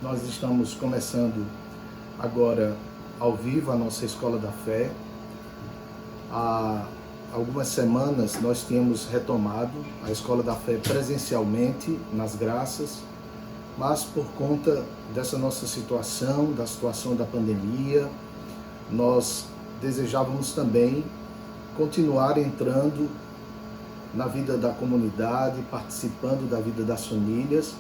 Nós estamos começando agora ao vivo a nossa Escola da Fé. Há algumas semanas nós tínhamos retomado a Escola da Fé presencialmente nas graças, mas por conta dessa nossa situação, da situação da pandemia, nós desejávamos também continuar entrando na vida da comunidade, participando da vida das famílias,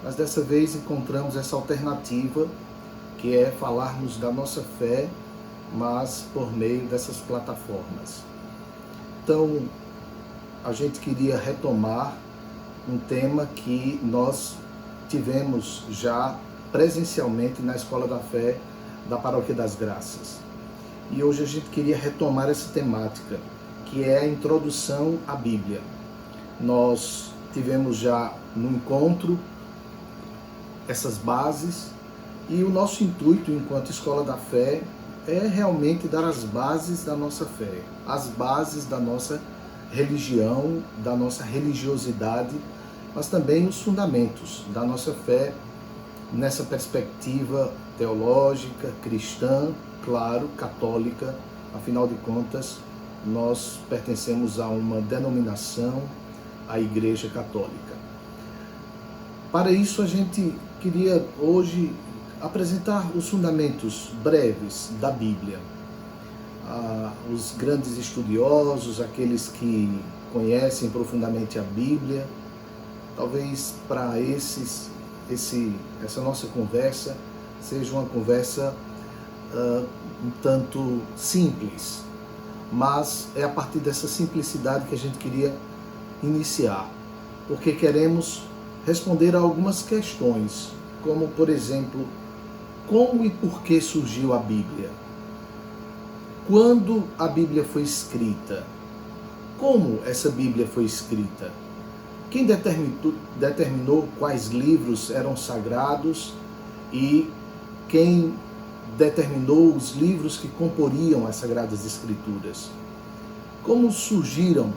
mas dessa vez encontramos essa alternativa, que é falarmos da nossa fé, mas por meio dessas plataformas. Então, a gente queria retomar um tema que nós tivemos já presencialmente na Escola da Fé da Paróquia das Graças. E hoje a gente queria retomar essa temática, que é a introdução à Bíblia. Nós tivemos já no encontro essas bases, e o nosso intuito enquanto Escola da Fé é realmente dar as bases da nossa fé, as bases da nossa religião, da nossa religiosidade, mas também os fundamentos da nossa fé nessa perspectiva teológica, cristã, claro, católica. Afinal de contas, nós pertencemos a uma denominação, a Igreja Católica. Para isso, a gente queria hoje apresentar os fundamentos breves da Bíblia. Os grandes estudiosos, aqueles que conhecem profundamente a Bíblia, talvez para essa nossa conversa seja uma conversa um tanto simples, mas é a partir dessa simplicidade que a gente queria iniciar, porque queremos responder a algumas questões, como, por exemplo, como e por que surgiu a Bíblia? Quando a Bíblia foi escrita? Como essa Bíblia foi escrita? Quem determinou quais livros eram sagrados e quem determinou os livros que comporiam as Sagradas Escrituras? Como surgiram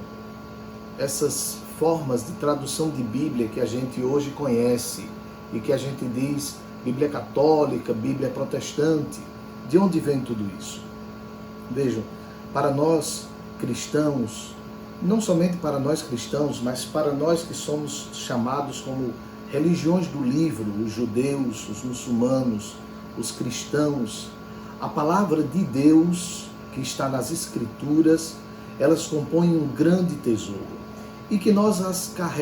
essas formas de tradução de Bíblia que a gente hoje conhece e que a gente diz Bíblia católica, Bíblia protestante? De onde vem tudo isso? Vejam, para nós cristãos, não somente para nós cristãos, mas para nós que somos chamados como religiões do livro, os judeus, os muçulmanos, os cristãos, a palavra de Deus que está nas Escrituras, elas compõem um grande tesouro e que nós a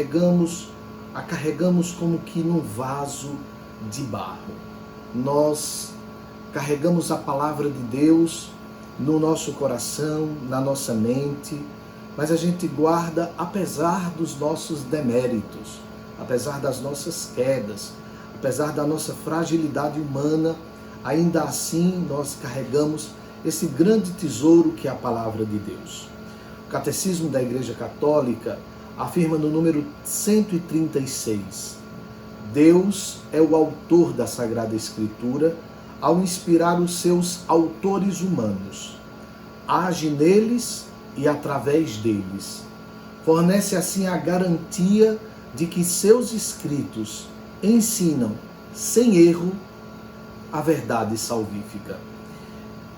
carregamos como que num vaso de barro. Nós carregamos a palavra de Deus no nosso coração, na nossa mente, mas a gente guarda apesar dos nossos deméritos, apesar das nossas quedas, apesar da nossa fragilidade humana, ainda assim nós carregamos esse grande tesouro que é a palavra de Deus. O Catecismo da Igreja Católica afirma no número 136, Deus é o autor da Sagrada Escritura ao inspirar os seus autores humanos. Age neles e através deles. Fornece assim a garantia de que seus escritos ensinam, sem erro, a verdade salvífica.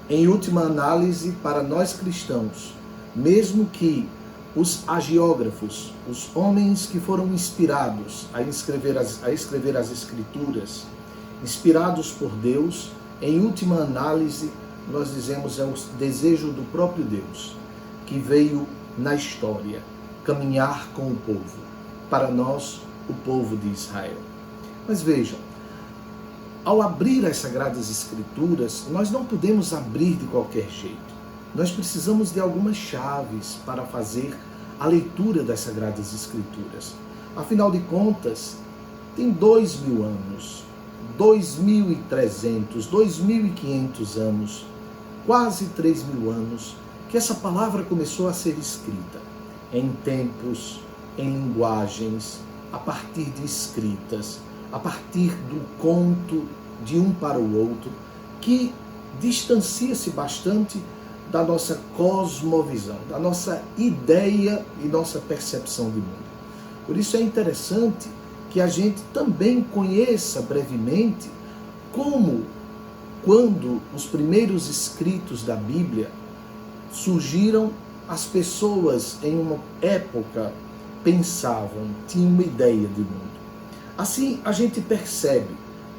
Em última análise, para nós cristãos, mesmo que os hagiógrafos, os homens que foram inspirados a escrever as Escrituras, inspirados por Deus, em última análise, nós dizemos é o desejo do próprio Deus, que veio na história caminhar com o povo, para nós, o povo de Israel. Mas vejam, ao abrir as Sagradas Escrituras, nós não podemos abrir de qualquer jeito. Nós precisamos de algumas chaves para fazer a leitura das Sagradas Escrituras. Afinal de contas, tem 2.000 anos, 2.300, 2.500 anos, quase 3.000 anos, que essa palavra começou a ser escrita em tempos, em linguagens, a partir de escritas, a partir do conto de um para o outro, que distancia-se bastante da nossa cosmovisão, da nossa ideia e nossa percepção de mundo. Por isso é interessante que a gente também conheça brevemente como quando os primeiros escritos da Bíblia surgiram, as pessoas em uma época pensavam, tinham uma ideia de mundo. Assim, a gente percebe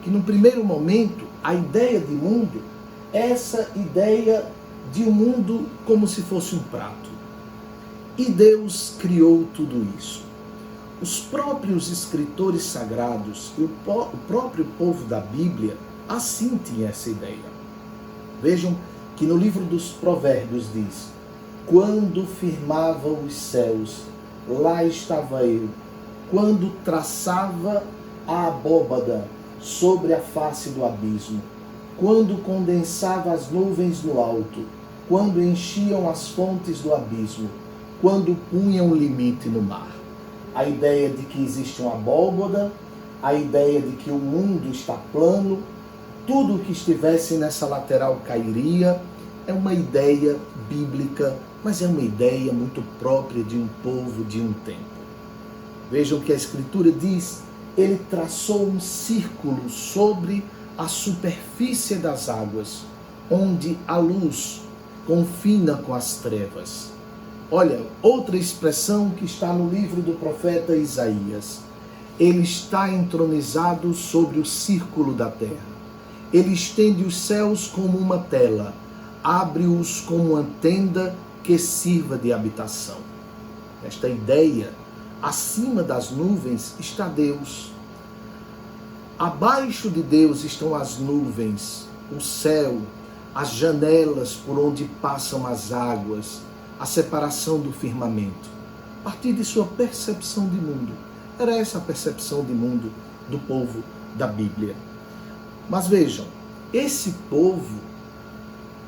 que no primeiro momento, a ideia de mundo é essa ideia de um mundo como se fosse um prato. E Deus criou tudo isso. Os próprios escritores sagrados e o próprio povo da Bíblia assim tinha essa ideia. Vejam que no livro dos Provérbios diz: quando firmava os céus, lá estava eu. Quando traçava a abóbada sobre a face do abismo, quando condensava as nuvens no alto, quando enchiam as fontes do abismo, quando punham limite no mar. A ideia de que existe uma abóbada, a ideia de que o mundo está plano, tudo que estivesse nessa lateral cairia, é uma ideia bíblica, mas é uma ideia muito própria de um povo, de um tempo. Vejam que a Escritura diz: ele traçou um círculo sobre a superfície das águas, onde a luz confina com as trevas. Olha, outra expressão que está no livro do profeta Isaías: ele está entronizado sobre o círculo da terra. Ele estende os céus como uma tela, abre-os como uma tenda que sirva de habitação. Esta ideia, acima das nuvens está Deus. Abaixo de Deus estão as nuvens, o céu, as janelas por onde passam as águas, a separação do firmamento. A partir de sua percepção de mundo. Era essa a percepção de mundo do povo da Bíblia. Mas vejam, esse povo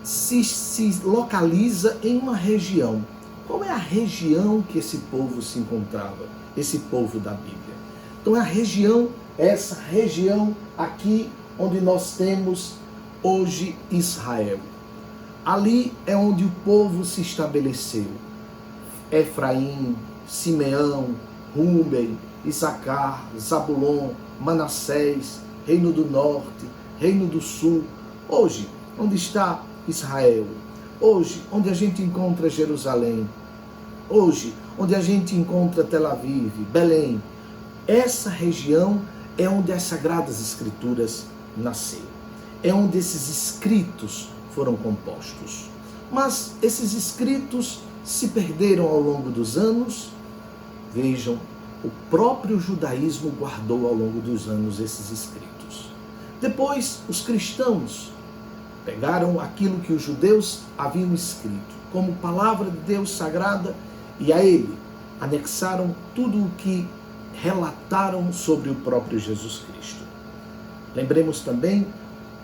se localiza em uma região. Qual é a região que esse povo se encontrava? Esse povo da Bíblia. Então é a região, essa região aqui onde nós temos hoje Israel. Ali é onde o povo se estabeleceu. Efraim, Simeão, Rúben, Issacar, Zabulon, Manassés, Reino do Norte, Reino do Sul. Hoje, onde está Israel? Hoje, onde a gente encontra Jerusalém? Hoje, onde a gente encontra Tel Aviv, Belém? Essa região é onde as Sagradas Escrituras nasceram. É onde esses escritos foram compostos. Mas esses escritos se perderam ao longo dos anos. Vejam, o próprio judaísmo guardou ao longo dos anos esses escritos. Depois, os cristãos pegaram aquilo que os judeus haviam escrito como palavra de Deus sagrada e a ele anexaram tudo o que relataram sobre o próprio Jesus Cristo. Lembremos também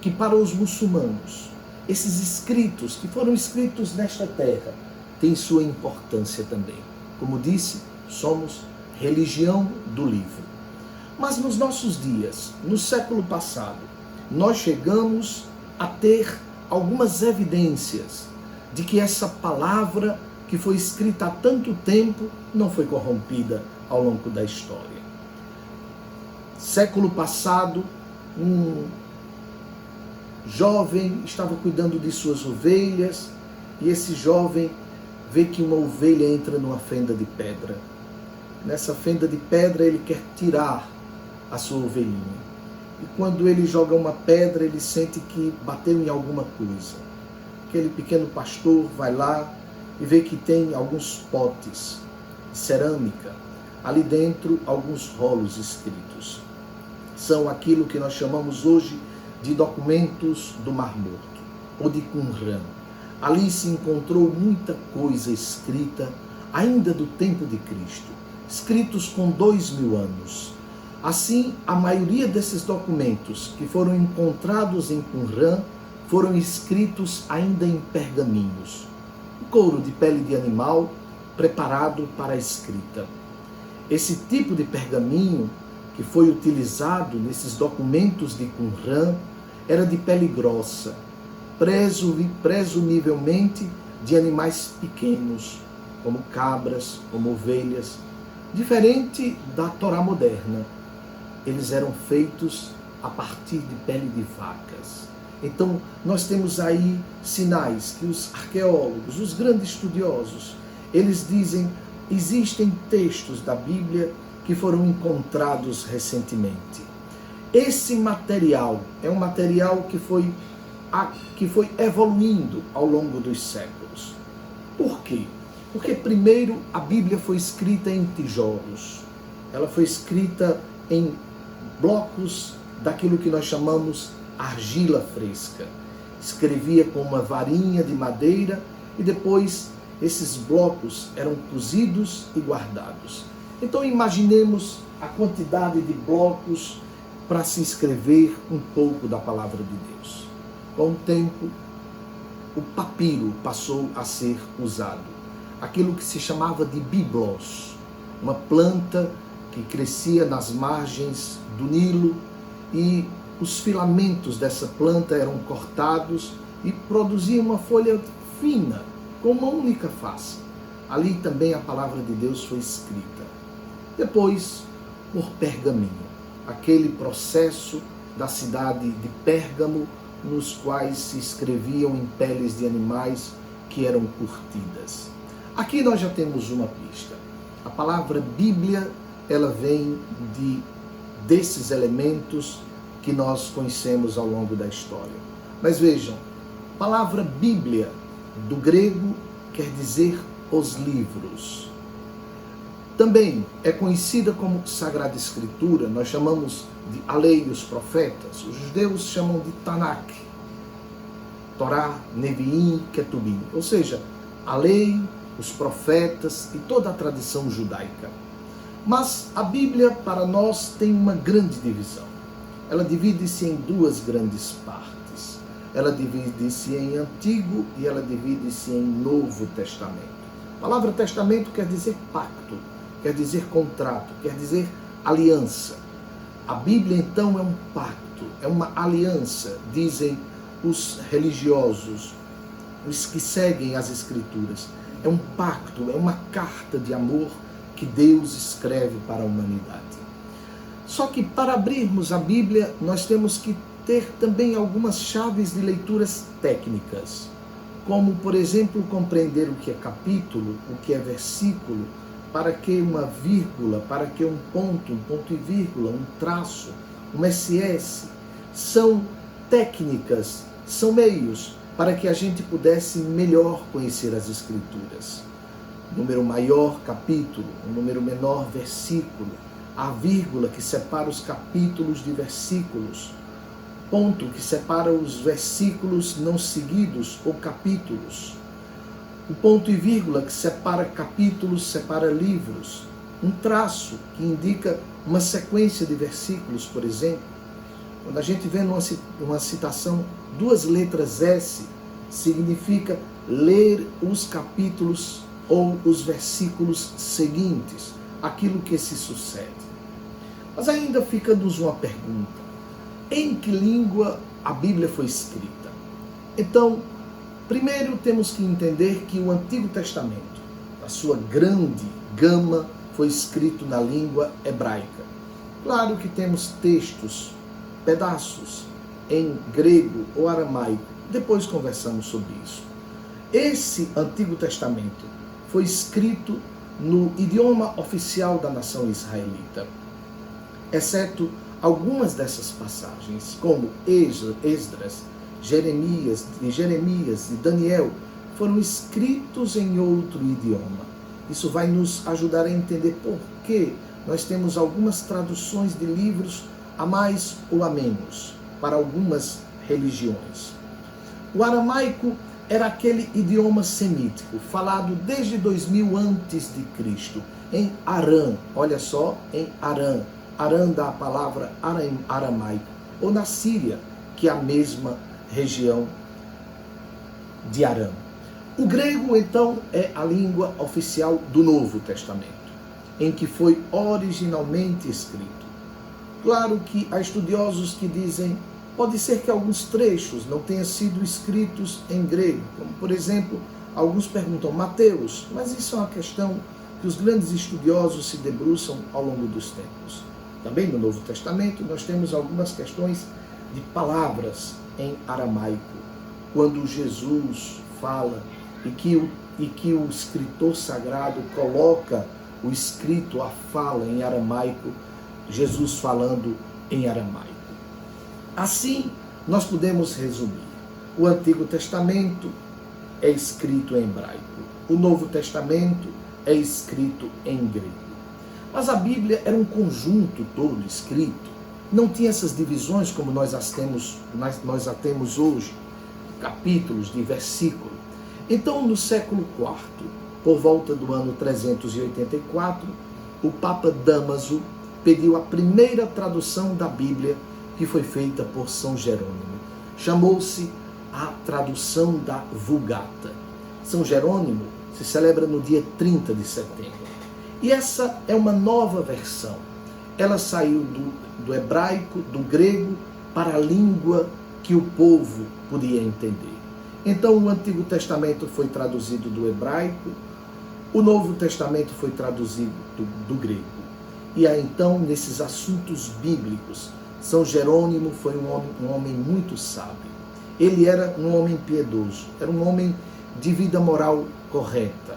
que para os muçulmanos, esses escritos que foram escritos nesta terra têm sua importância também. Como disse, somos religião do livro. Mas nos nossos dias, no século passado, nós chegamos a ter algumas evidências de que essa palavra que foi escrita há tanto tempo não foi corrompida ao longo da história. Século passado, um jovem estava cuidando de suas ovelhas e esse jovem vê que uma ovelha entra numa fenda de pedra. Nessa fenda de pedra ele quer tirar a sua ovelhinha. E quando ele joga uma pedra, ele sente que bateu em alguma coisa. Aquele pequeno pastor vai lá e vê que tem alguns potes de cerâmica. Ali dentro, alguns rolos escritos. São aquilo que nós chamamos hoje de documentos do Mar Morto, ou de Qumran. Ali se encontrou muita coisa escrita, ainda do tempo de Cristo, escritos com 2000 anos. Assim, a maioria desses documentos que foram encontrados em Qumran foram escritos ainda em pergaminhos, couro de pele de animal preparado para a escrita. Esse tipo de pergaminho que foi utilizado nesses documentos de Qumran era de pele grossa, presumivelmente de animais pequenos, como cabras, como ovelhas, diferente da Torá moderna. Eles eram feitos a partir de pele de vacas. Então, nós temos aí sinais que os arqueólogos, os grandes estudiosos, eles dizem, existem textos da Bíblia que foram encontrados recentemente. Esse material é um material que foi evoluindo ao longo dos séculos. Por quê? Porque primeiro a Bíblia foi escrita em tijolos. Ela foi escrita em blocos daquilo que nós chamamos argila fresca. Escrevia com uma varinha de madeira e depois esses blocos eram cozidos e guardados. Então imaginemos a quantidade de blocos para se escrever um pouco da palavra de Deus. Com o tempo, o papiro passou a ser usado. Aquilo que se chamava de biblos, uma planta que crescia nas margens do Nilo, e os filamentos dessa planta eram cortados e produziam uma folha fina, com uma única face. Ali também a palavra de Deus foi escrita. Depois, por pergaminho, aquele processo da cidade de Pérgamo, nos quais se escreviam em peles de animais que eram curtidas. Aqui nós já temos uma pista. A palavra Bíblia, ela vem desses elementos que nós conhecemos ao longo da história. Mas vejam, a palavra Bíblia, do grego, quer dizer os livros. Também é conhecida como Sagrada Escritura, nós chamamos de a lei e os profetas, os judeus chamam de Tanakh, Torá, Neviim, Ketubim, ou seja, a lei, os profetas e toda a tradição judaica. Mas a Bíblia para nós tem uma grande divisão. Ela divide-se em duas grandes partes. Ela divide-se em Antigo e ela divide-se em Novo Testamento. A palavra testamento quer dizer pacto, quer dizer contrato, quer dizer aliança. A Bíblia então é um pacto, é uma aliança, dizem os religiosos, os que seguem as Escrituras. É um pacto, é uma carta de amor que Deus escreve para a humanidade. Só que para abrirmos a Bíblia, nós temos que ter também algumas chaves de leituras técnicas, como, por exemplo, compreender o que é capítulo, o que é versículo, para que uma vírgula, para que um ponto e vírgula, um traço, um SS, são técnicas, são meios para que a gente pudesse melhor conhecer as Escrituras. Número maior, capítulo, um número menor, versículo, a vírgula que separa os capítulos de versículos, ponto que separa os versículos não seguidos ou capítulos, o ponto e vírgula que separa capítulos, separa livros, um traço que indica uma sequência de versículos, por exemplo. Quando a gente vê numa citação duas letras S, significa ler os capítulos ou os versículos seguintes, aquilo que se sucede. Mas ainda fica-nos uma pergunta: em que língua a Bíblia foi escrita? Então, primeiro temos que entender que o Antigo Testamento, a sua grande gama, foi escrito na língua hebraica. Claro que temos textos, pedaços, em grego ou aramaico. Depois conversamos sobre isso. Esse Antigo Testamento foi escrito no idioma oficial da nação israelita, exceto algumas dessas passagens, como Esdras, Jeremias e Daniel, foram escritos em outro idioma. Isso vai nos ajudar a entender por que nós temos algumas traduções de livros a mais ou a menos para algumas religiões. O aramaico era aquele idioma semítico, falado desde 2000 a.C., em Arã, olha só, em Arã. Arã dá a palavra aramaico, ou na Síria, que é a mesma região de Arã. O grego, então, é a língua oficial do Novo Testamento, em que foi originalmente escrito. Claro que há estudiosos que dizem, pode ser que alguns trechos não tenham sido escritos em grego, como, por exemplo, alguns perguntam Mateus, mas isso é uma questão que os grandes estudiosos se debruçam ao longo dos tempos. Também no Novo Testamento nós temos algumas questões de palavras em aramaico. Quando Jesus fala e que o escritor sagrado coloca o escrito, a fala em aramaico, Jesus falando em aramaico. Assim, nós podemos resumir. O Antigo Testamento é escrito em hebraico. O Novo Testamento é escrito em grego. Mas a Bíblia era um conjunto todo escrito. Não tinha essas divisões como nós a temos hoje, capítulos de versículo. Então, no século IV, por volta do ano 384, o Papa Dámaso pediu a primeira tradução da Bíblia que foi feita por São Jerônimo. Chamou-se a tradução da Vulgata. São Jerônimo se celebra no dia 30 de setembro. E essa é uma nova versão. Ela saiu do hebraico, do grego, para a língua que o povo podia entender. Então o Antigo Testamento foi traduzido do hebraico, o Novo Testamento foi traduzido do grego. E aí então, nesses assuntos bíblicos, São Jerônimo foi um homem muito sábio. Ele era um homem piedoso, era um homem de vida moral correta.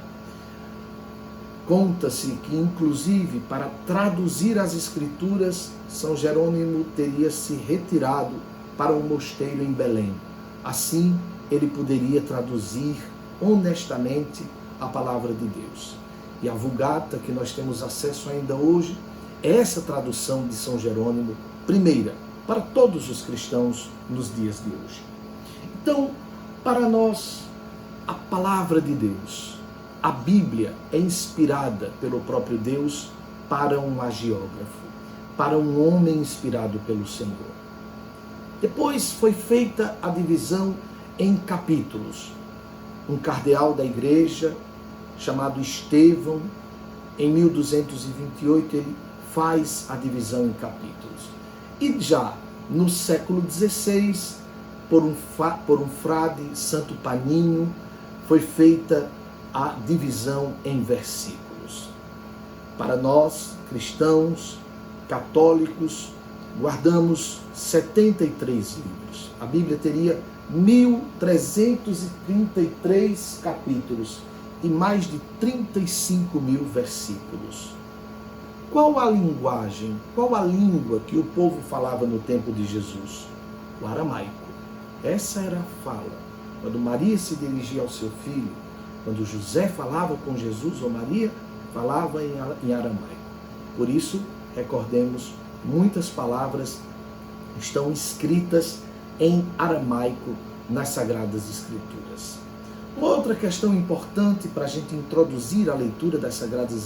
Conta-se que, inclusive, para traduzir as Escrituras, São Jerônimo teria se retirado para um mosteiro em Belém. Assim, ele poderia traduzir honestamente a palavra de Deus. E a Vulgata, que nós temos acesso ainda hoje, é essa tradução de São Jerônimo, primeira, para todos os cristãos nos dias de hoje. Então, para nós, a palavra de Deus, a Bíblia é inspirada pelo próprio Deus para um agiógrafo, para um homem inspirado pelo Senhor. Depois foi feita a divisão em capítulos. Um cardeal da igreja, chamado Estevão, em 1228, ele faz a divisão em capítulos. E já no século XVI, por um frade, Santo Paninho, foi feita a divisão em versículos. Para nós, cristãos, católicos, guardamos 73 livros. A Bíblia teria 1.333 capítulos e mais de 35.000 versículos. Qual a linguagem, qual a língua que o povo falava no tempo de Jesus? O aramaico. Essa era a fala. Quando Maria se dirigia ao seu filho, quando José falava com Jesus ou Maria, falava em aramaico. Por isso, recordemos, muitas palavras estão escritas em aramaico nas Sagradas Escrituras. Uma outra questão importante para a gente introduzir a leitura das Sagradas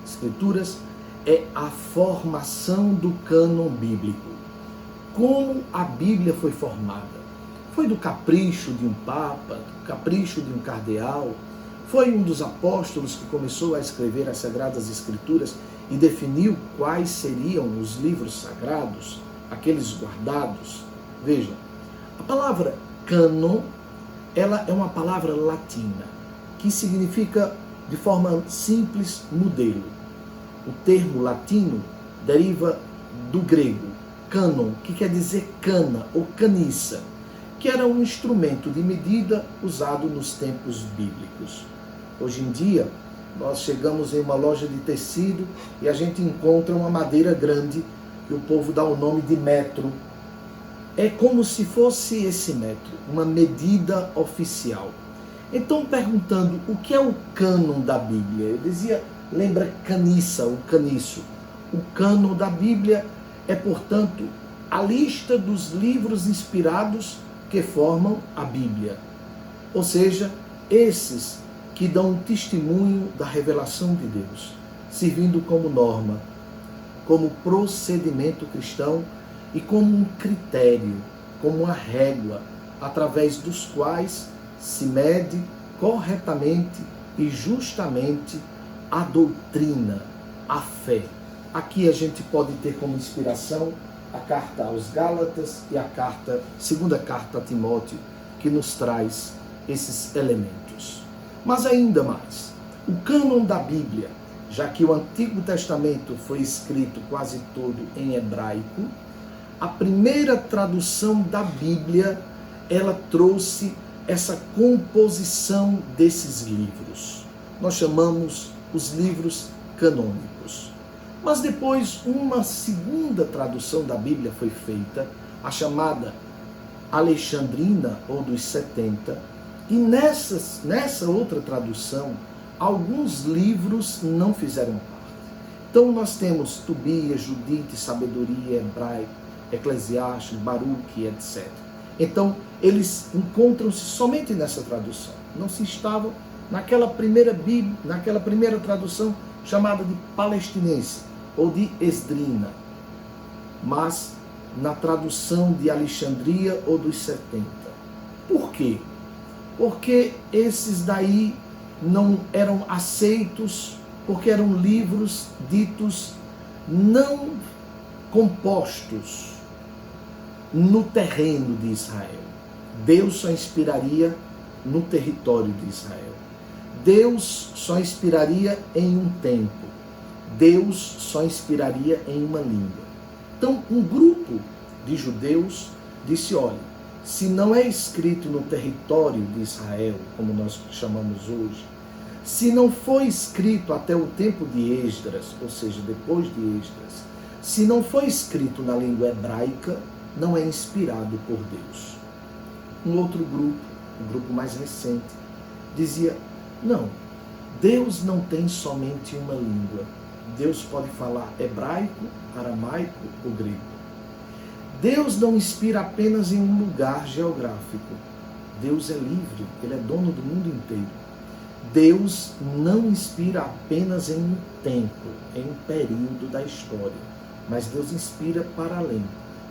Escrituras é a formação do cânon bíblico. Como a Bíblia foi formada? Foi do capricho de um papa, do capricho de um cardeal? Foi um dos apóstolos que começou a escrever as Sagradas Escrituras e definiu quais seriam os livros sagrados, aqueles guardados? Vejam, a palavra cânon, ela é uma palavra latina, que significa, de forma simples, modelo. O termo latino deriva do grego, cânon, que quer dizer cana ou caniça, que era um instrumento de medida usado nos tempos bíblicos. Hoje em dia, nós chegamos em uma loja de tecido e a gente encontra uma madeira grande, que o povo dá o nome de metro. É como se fosse esse metro, uma medida oficial. Então, perguntando o que é o cânon da Bíblia, eu dizia, lembra caniça, o caniço. O cânon da Bíblia é, portanto, a lista dos livros inspirados que formam a Bíblia. Ou seja, esses que dão testemunho da revelação de Deus, servindo como norma, como procedimento cristão e como um critério, como uma régua, através dos quais se mede corretamente e justamente a doutrina, a fé. Aqui a gente pode ter como inspiração a carta aos Gálatas e a segunda carta a Timóteo, que nos traz esses elementos. Mas ainda mais, o cânon da Bíblia já que o Antigo Testamento foi escrito quase todo em hebraico, a primeira tradução da Bíblia, ela trouxe essa composição desses livros. Nós chamamos os livros canônicos. Mas depois uma segunda tradução da Bíblia foi feita, a chamada Alexandrina, ou dos 70, e nessa outra tradução, alguns livros não fizeram parte. Então nós temos Tobias, Judite, Sabedoria, Hebraico, Eclesiastes, Baruque, etc. Então eles encontram-se somente nessa tradução. Não se estavam naquela primeira Bíblia, naquela primeira tradução chamada de palestinense ou de Esdrina, mas na tradução de Alexandria ou dos 70. Por quê? Porque esses daí não eram aceitos, porque eram livros ditos não compostos no terreno de Israel. Deus só inspiraria no território de Israel. Deus só inspiraria em um tempo. Deus só inspiraria em uma língua. Então, um grupo de judeus disse, olha, se não é escrito no território de Israel, como nós chamamos hoje, se não foi escrito até o tempo de Esdras, ou seja, depois de Esdras, se não foi escrito na língua hebraica, não é inspirado por Deus. Um outro grupo, um grupo mais recente, dizia, não, Deus não tem somente uma língua. Deus pode falar hebraico, aramaico ou grego. Deus não inspira apenas em um lugar geográfico. Deus é livre, Ele é dono do mundo inteiro. Deus não inspira apenas em um tempo, em um período da história, mas Deus inspira para além.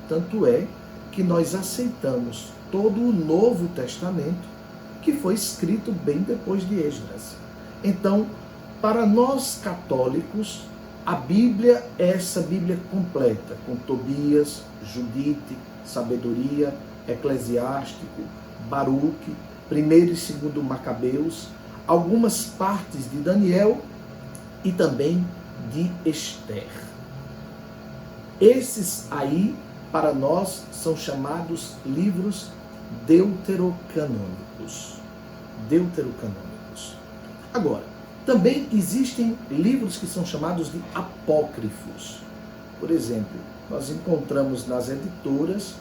Tanto é que nós aceitamos todo o Novo Testamento, que foi escrito bem depois de Esdras. Então, para nós católicos, a Bíblia é essa Bíblia completa, com Tobias, Judite, Sabedoria, Eclesiástico, Baruque, 1º e 2º Macabeus, algumas partes de Daniel e também de Esther. Esses aí, para nós, são chamados livros deuterocanônicos. Deuterocanônicos. Agora, também existem livros que são chamados de apócrifos. Por exemplo, nós encontramos nas editoras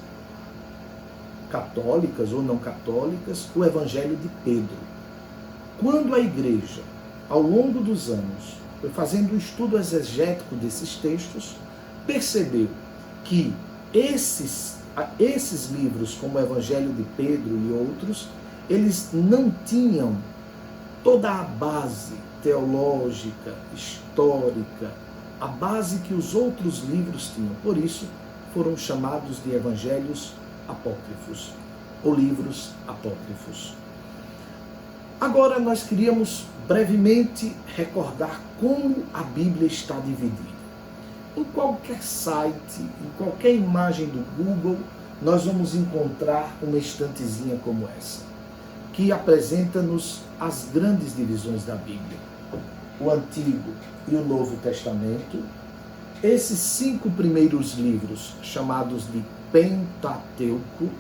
católicas ou não católicas o Evangelho de Pedro. Quando a igreja, ao longo dos anos, foi fazendo um estudo exegético desses textos, percebeu que esses livros, como o Evangelho de Pedro e outros, eles não tinham toda a base teológica, histórica, a base que os outros livros tinham. Por isso, foram chamados de evangelhos apócrifos, ou livros apócrifos. Agora, nós queríamos brevemente recordar como a Bíblia está dividida. Em qualquer site, em qualquer imagem do Google, nós vamos encontrar uma estantezinha como essa, que apresenta-nos as grandes divisões da Bíblia. O Antigo e o Novo Testamento, esses 5 primeiros livros, chamados de Pentateuco,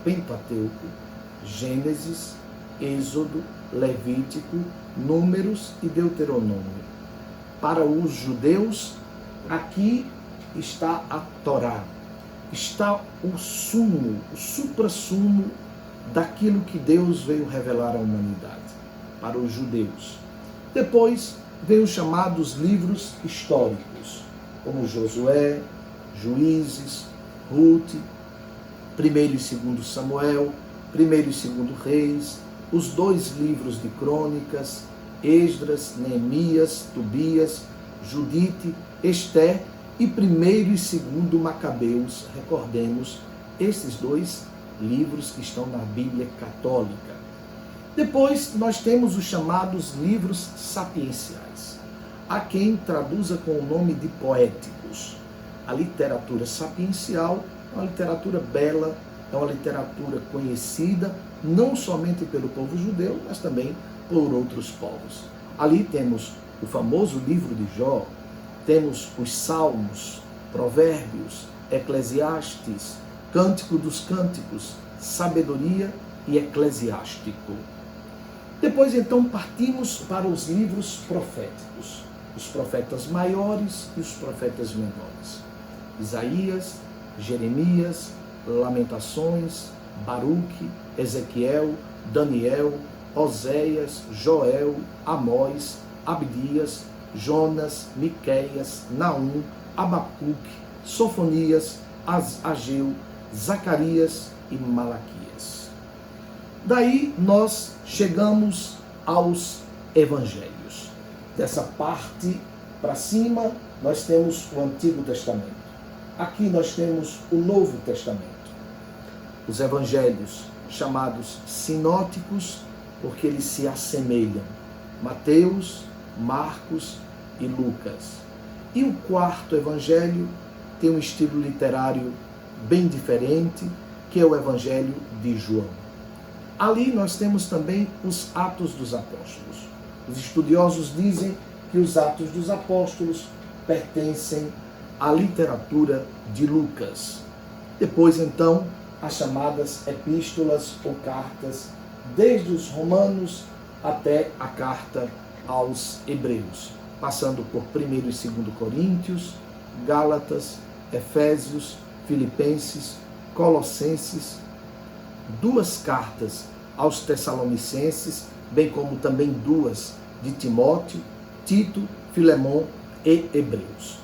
Pentateuco, Gênesis, Êxodo, Levítico, Números e Deuteronômio. Para os judeus, aqui está a Torá, está o sumo, o suprassumo daquilo que Deus veio revelar à humanidade, para os judeus. Depois veio os chamados livros históricos, como Josué, Juízes, Ruth, 1º e 2º Samuel, 1º e 2º Reis, os 2 livros de Crônicas, Esdras, Neemias, Tobias, Judite, Esther e 1º e 2º Macabeus. Recordemos esses 2 livros que estão na Bíblia Católica. Depois nós temos os chamados livros sapienciais. Há quem traduza com o nome de poéticos. A literatura sapiencial é uma literatura bela, é uma literatura conhecida não somente pelo povo judeu, mas também por outros povos. Ali temos o famoso livro de Jó, temos os Salmos, Provérbios, Eclesiastes, Cântico dos Cânticos, Sabedoria e Eclesiástico. Depois, então, partimos para os livros proféticos, os profetas maiores e os profetas menores. Isaías, Jeremias, Lamentações, Baruque, Ezequiel, Daniel, Oséias, Joel, Amós, Abdias, Jonas, Miqueias, Naum, Abacuque, Sofonias, Ageu, Zacarias e Malaquias. Daí nós chegamos aos evangelhos. Dessa parte para cima nós temos o Antigo Testamento. Aqui nós temos o Novo Testamento. Os evangelhos chamados sinóticos porque eles se assemelham. Mateus, Marcos e Lucas. E o quarto evangelho tem um estilo literário bem diferente, que é o evangelho de João. Ali nós temos também os Atos dos Apóstolos. Os estudiosos dizem que os Atos dos Apóstolos pertencem à literatura de Lucas. Depois, então, as chamadas epístolas ou cartas, desde os Romanos até a carta aos Hebreus, passando por 1º e 2º Coríntios, Gálatas, Efésios, Filipenses, Colossenses, 2 cartas aos Tessalonicenses, bem como também 2 de Timóteo, Tito, Filemon e Hebreus.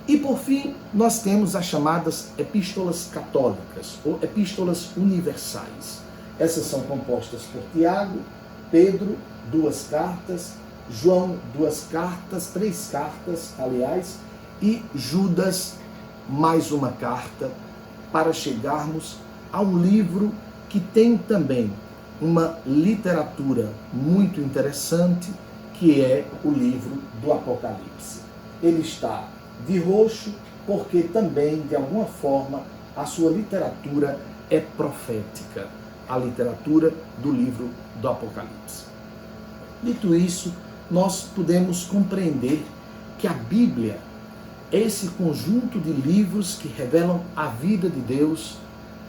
E por fim, nós temos as chamadas epístolas católicas ou epístolas universais. Essas são compostas por Tiago, Pedro, 2 cartas, João, 2 cartas, 3 cartas, aliás, e Judas, mais uma carta, para chegarmos a um livro que tem também uma literatura muito interessante, que é o livro do Apocalipse. Ele está de roxo porque também, de alguma forma, a sua literatura é profética, a literatura do livro do Apocalipse. Dito isso, nós podemos compreender que a Bíblia é esse conjunto de livros que revelam a vida de Deus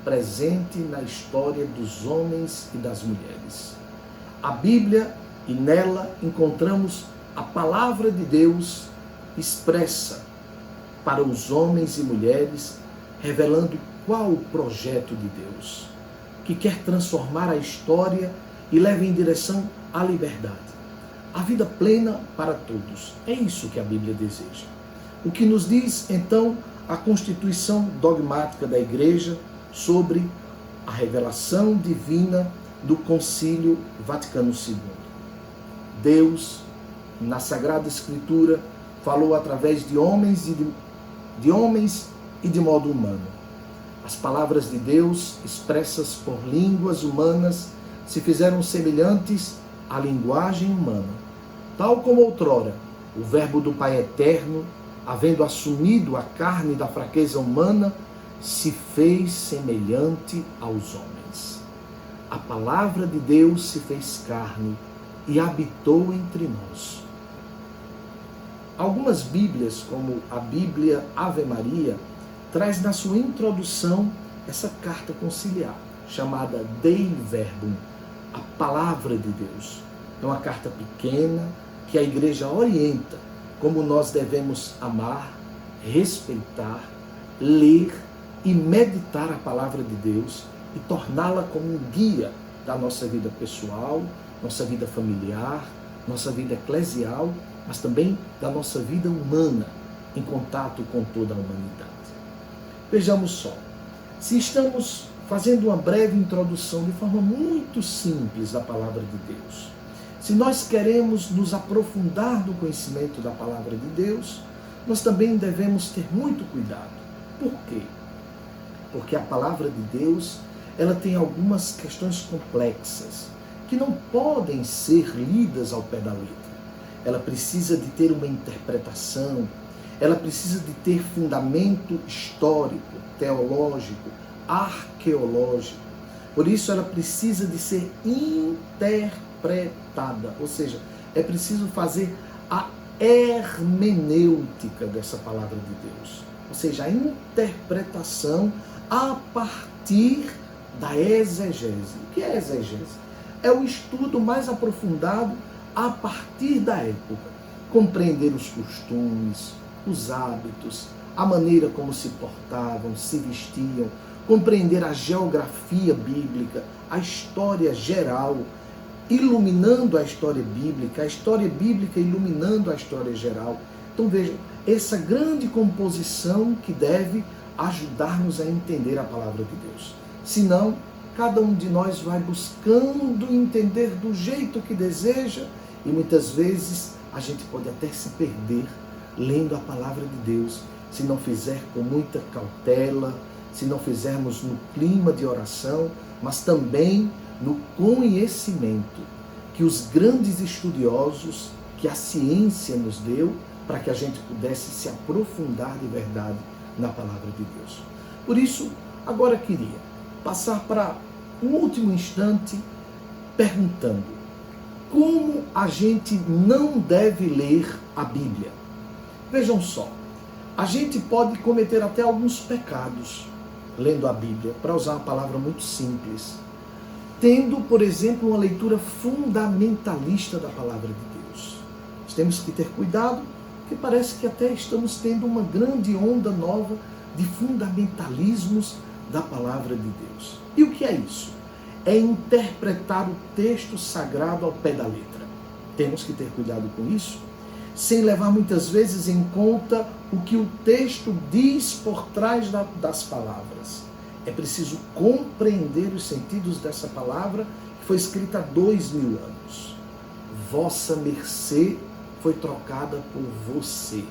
presente na história dos homens e das mulheres. A Bíblia, e nela encontramos a palavra de Deus expressa para os homens e mulheres, revelando qual o projeto de Deus, que quer transformar a história e leva em direção à liberdade, a vida plena para todos. É isso que a Bíblia deseja. O que nos diz, então, a Constituição dogmática da Igreja sobre a revelação divina do Concílio Vaticano II. Deus, na Sagrada Escritura, falou através de homens e de modo humano. As palavras de Deus, expressas por línguas humanas, se fizeram semelhantes à linguagem humana. Tal como outrora, o Verbo do Pai Eterno, havendo assumido a carne da fraqueza humana, se fez semelhante aos homens. A palavra de Deus se fez carne e habitou entre nós. Algumas Bíblias, como a Bíblia Ave Maria, traz na sua introdução essa carta conciliar, chamada Dei Verbum, a palavra de Deus. É uma carta pequena que a igreja orienta como nós devemos amar, respeitar, ler e meditar a palavra de Deus e torná-la como um guia da nossa vida pessoal, nossa vida familiar, nossa vida eclesial, mas também da nossa vida humana, em contato com toda a humanidade. Vejamos só, se estamos fazendo uma breve introdução de forma muito simples da palavra de Deus, se nós queremos nos aprofundar no conhecimento da palavra de Deus, nós também devemos ter muito cuidado. Por quê? Porque a palavra de Deus, ela tem algumas questões complexas que não podem ser lidas ao pé da letra. Ela precisa de ter uma interpretação, ela precisa de ter fundamento histórico, teológico, arqueológico. Por isso ela precisa de ser interpretada, ou seja, é preciso fazer a hermenêutica dessa palavra de Deus, ou seja, a interpretação a partir da exegese. O que é exegese? É o estudo mais aprofundado a partir da época. Compreender os costumes, os hábitos, a maneira como se portavam, se vestiam, compreender a geografia bíblica, a história geral, iluminando a história bíblica iluminando a história geral. Então vejam, essa grande composição que deve ajudar-nos a entender a palavra de Deus. Senão, cada um de nós vai buscando entender do jeito que deseja e muitas vezes a gente pode até se perder lendo a palavra de Deus, se não fizer com muita cautela, se não fizermos no clima de oração, mas também no conhecimento que os grandes estudiosos, que a ciência nos deu, para que a gente pudesse se aprofundar de verdade na palavra de Deus. Por isso, agora queria passar para um último instante perguntando: como a gente não deve ler a Bíblia? Vejam só, a gente pode cometer até alguns pecados lendo a Bíblia, para usar uma palavra muito simples, tendo, por exemplo, uma leitura fundamentalista da palavra de Deus. Nós temos que ter cuidado, porque parece que até estamos tendo uma grande onda nova de fundamentalismos da palavra de Deus. E o que é isso? É interpretar o texto sagrado ao pé da letra. Temos que ter cuidado com isso, sem levar muitas vezes em conta o que o texto diz por trás das palavras. É preciso compreender os sentidos dessa palavra que foi escrita há 2000 anos. Vossa mercê foi trocada por você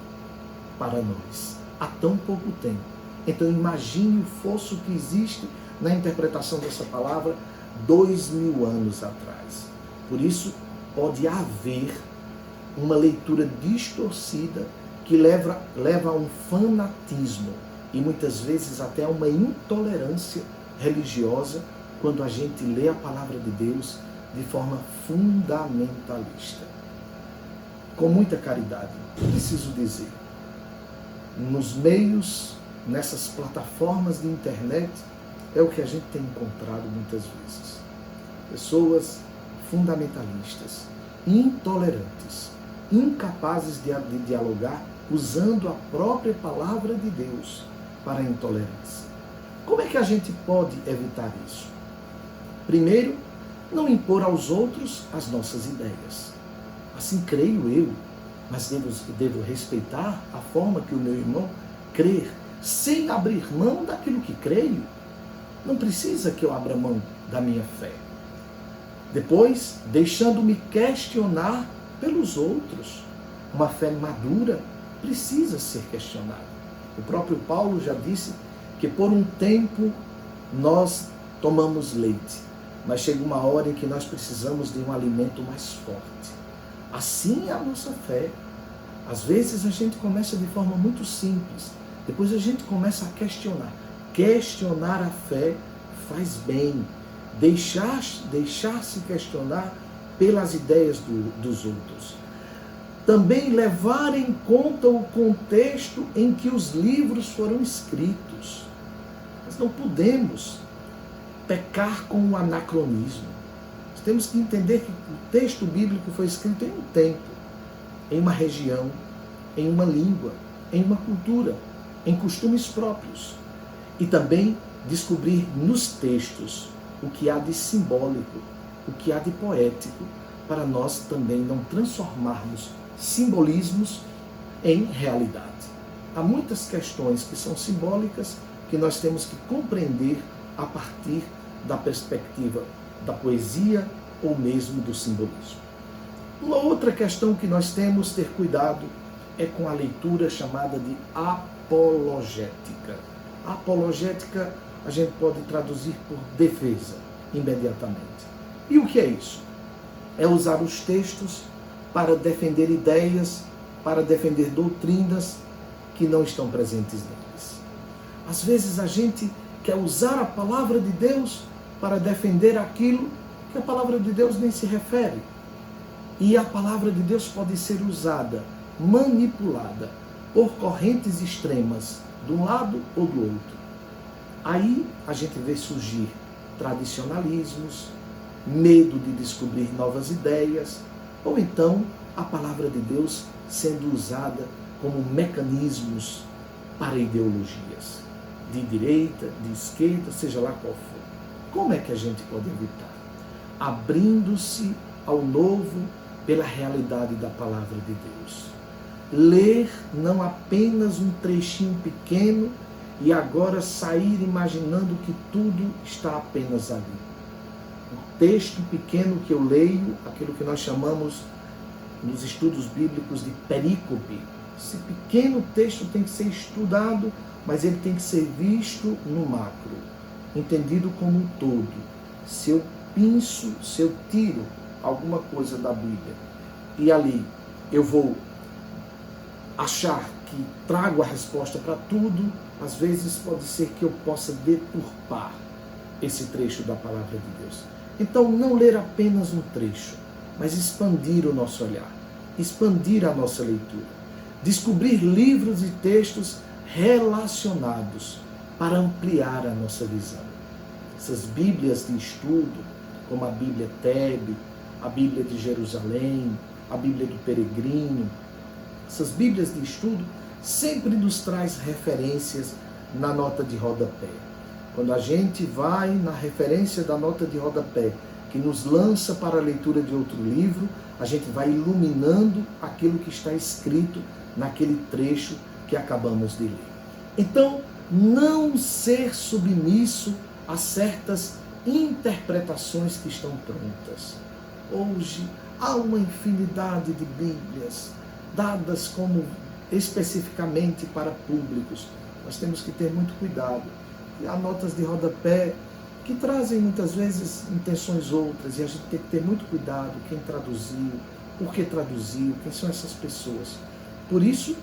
para nós há tão pouco tempo. Então imagine o fosso que existe na interpretação dessa palavra 2000 anos atrás. Por isso pode haver uma leitura distorcida que leva a um fanatismo e muitas vezes até a uma intolerância religiosa quando a gente lê a palavra de Deus de forma fundamentalista. Com muita caridade, preciso dizer, nos meios, nessas plataformas de internet, é o que a gente tem encontrado muitas vezes. Pessoas fundamentalistas, intolerantes, incapazes de dialogar, usando a própria palavra de Deus para a intolerância. Como é que a gente pode evitar isso? Primeiro, não impor aos outros as nossas ideias. Assim creio eu, mas devo respeitar a forma que o meu irmão crer, sem abrir mão daquilo que creio. Não precisa que eu abra mão da minha fé. Depois, deixando-me questionar pelos outros. Uma fé madura precisa ser questionada. O próprio Paulo já disse que por um tempo nós tomamos leite, mas chega uma hora em que nós precisamos de um alimento mais forte. Assim é a nossa fé. Às vezes a gente começa de forma muito simples, depois a gente começa a questionar. Questionar a fé faz bem. Deixar-se questionar pelas ideias dos outros. Também levar em conta o contexto em que os livros foram escritos. Nós não podemos pecar com o anacronismo. Nós temos que entender que o texto bíblico foi escrito em um tempo, em uma região, em uma língua, em uma cultura, em costumes próprios. E também descobrir nos textos o que há de simbólico, o que há de poético, para nós também não transformarmos simbolismos em realidade. Há muitas questões que são simbólicas que nós temos que compreender a partir da perspectiva da poesia ou mesmo do simbolismo. Uma outra questão que nós temos que ter cuidado é com a leitura chamada de apologética. A apologética a gente pode traduzir por defesa, imediatamente. E o que é isso? É usar os textos para defender ideias, para defender doutrinas que não estão presentes neles. Às vezes a gente quer usar a palavra de Deus para defender aquilo que a palavra de Deus nem se refere. E a palavra de Deus pode ser usada manipulada por correntes extremas de um lado ou do outro. Aí a gente vê surgir tradicionalismos, medo de descobrir novas ideias, ou então a palavra de Deus sendo usada como mecanismos para ideologias, de direita, de esquerda, seja lá qual for. Como é que a gente pode evitar? Abrindo-se ao novo pela realidade da palavra de Deus. Ler não apenas um trechinho pequeno e agora sair imaginando que tudo está apenas ali. O texto pequeno que eu leio, aquilo que nós chamamos nos estudos bíblicos de perícope. Esse pequeno texto tem que ser estudado, mas ele tem que ser visto no macro, entendido como um todo. Se eu pinço, se eu tiro alguma coisa da Bíblia e ali eu vou achar que trago a resposta para tudo, às vezes pode ser que eu possa deturpar esse trecho da palavra de Deus. Então, não ler apenas um trecho, mas expandir o nosso olhar, expandir a nossa leitura, descobrir livros e textos relacionados para ampliar a nossa visão. Essas Bíblias de estudo, como a Bíblia Tebe, a Bíblia de Jerusalém, a Bíblia do Peregrino, essas Bíblias de estudo sempre nos traz referências na nota de rodapé. Quando a gente vai na referência da nota de rodapé, que nos lança para a leitura de outro livro, a gente vai iluminando aquilo que está escrito naquele trecho que acabamos de ler. Então, não ser submisso a certas interpretações que estão prontas. Hoje, há uma infinidade de Bíblias dadas como especificamente para públicos. Nós temos que ter muito cuidado. E há notas de rodapé que trazem muitas vezes intenções outras, e a gente tem que ter muito cuidado quem traduziu, por que traduziu, quem são essas pessoas. Por isso,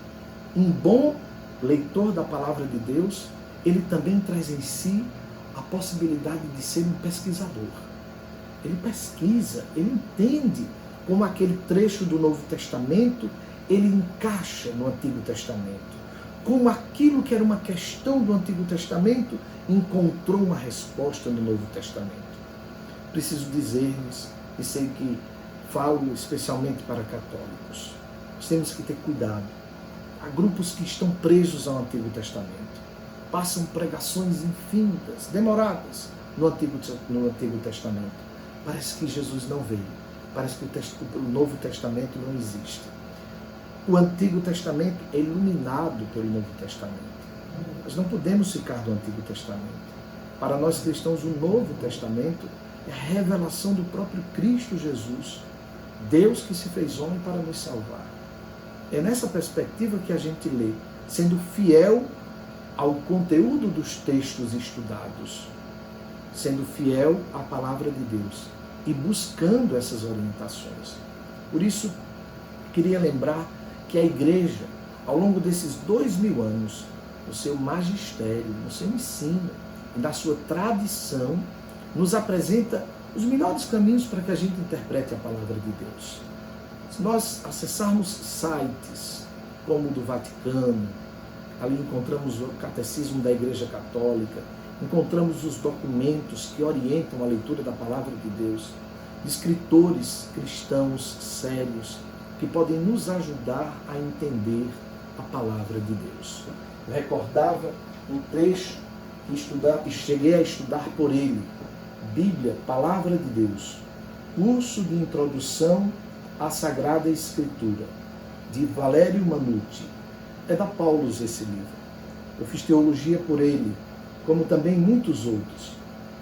um bom leitor da palavra de Deus, ele também traz em si a possibilidade de ser um pesquisador. Ele pesquisa, ele entende como aquele trecho do Novo Testamento ele encaixa no Antigo Testamento. Como aquilo que era uma questão do Antigo Testamento encontrou uma resposta no Novo Testamento. Preciso dizer-lhes, e sei que falo especialmente para católicos, nós temos que ter cuidado. Há grupos que estão presos ao Antigo Testamento, passam pregações infinitas, demoradas no Antigo Testamento. Parece que Jesus não veio, parece que o Novo Testamento não existe. O Antigo Testamento é iluminado pelo Novo Testamento. Nós não podemos ficar do Antigo Testamento. Para nós cristãos, o Novo Testamento é a revelação do próprio Cristo Jesus, Deus que se fez homem para nos salvar. É nessa perspectiva que a gente lê, sendo fiel ao conteúdo dos textos estudados, sendo fiel à palavra de Deus e buscando essas orientações. Por isso, queria lembrar que a igreja, ao longo desses 2000 anos, no seu magistério, no seu ensino e na sua tradição, nos apresenta os melhores caminhos para que a gente interprete a palavra de Deus. Se nós acessarmos sites como o do Vaticano, ali encontramos o Catecismo da Igreja Católica, encontramos os documentos que orientam a leitura da palavra de Deus, de escritores cristãos sérios, que podem nos ajudar a entender a palavra de Deus. Eu recordava um trecho que cheguei a estudar por ele, Bíblia, Palavra de Deus, curso de introdução à Sagrada Escritura, de Valério Manucci. É da Paulus esse livro. Eu fiz teologia por ele, como também muitos outros.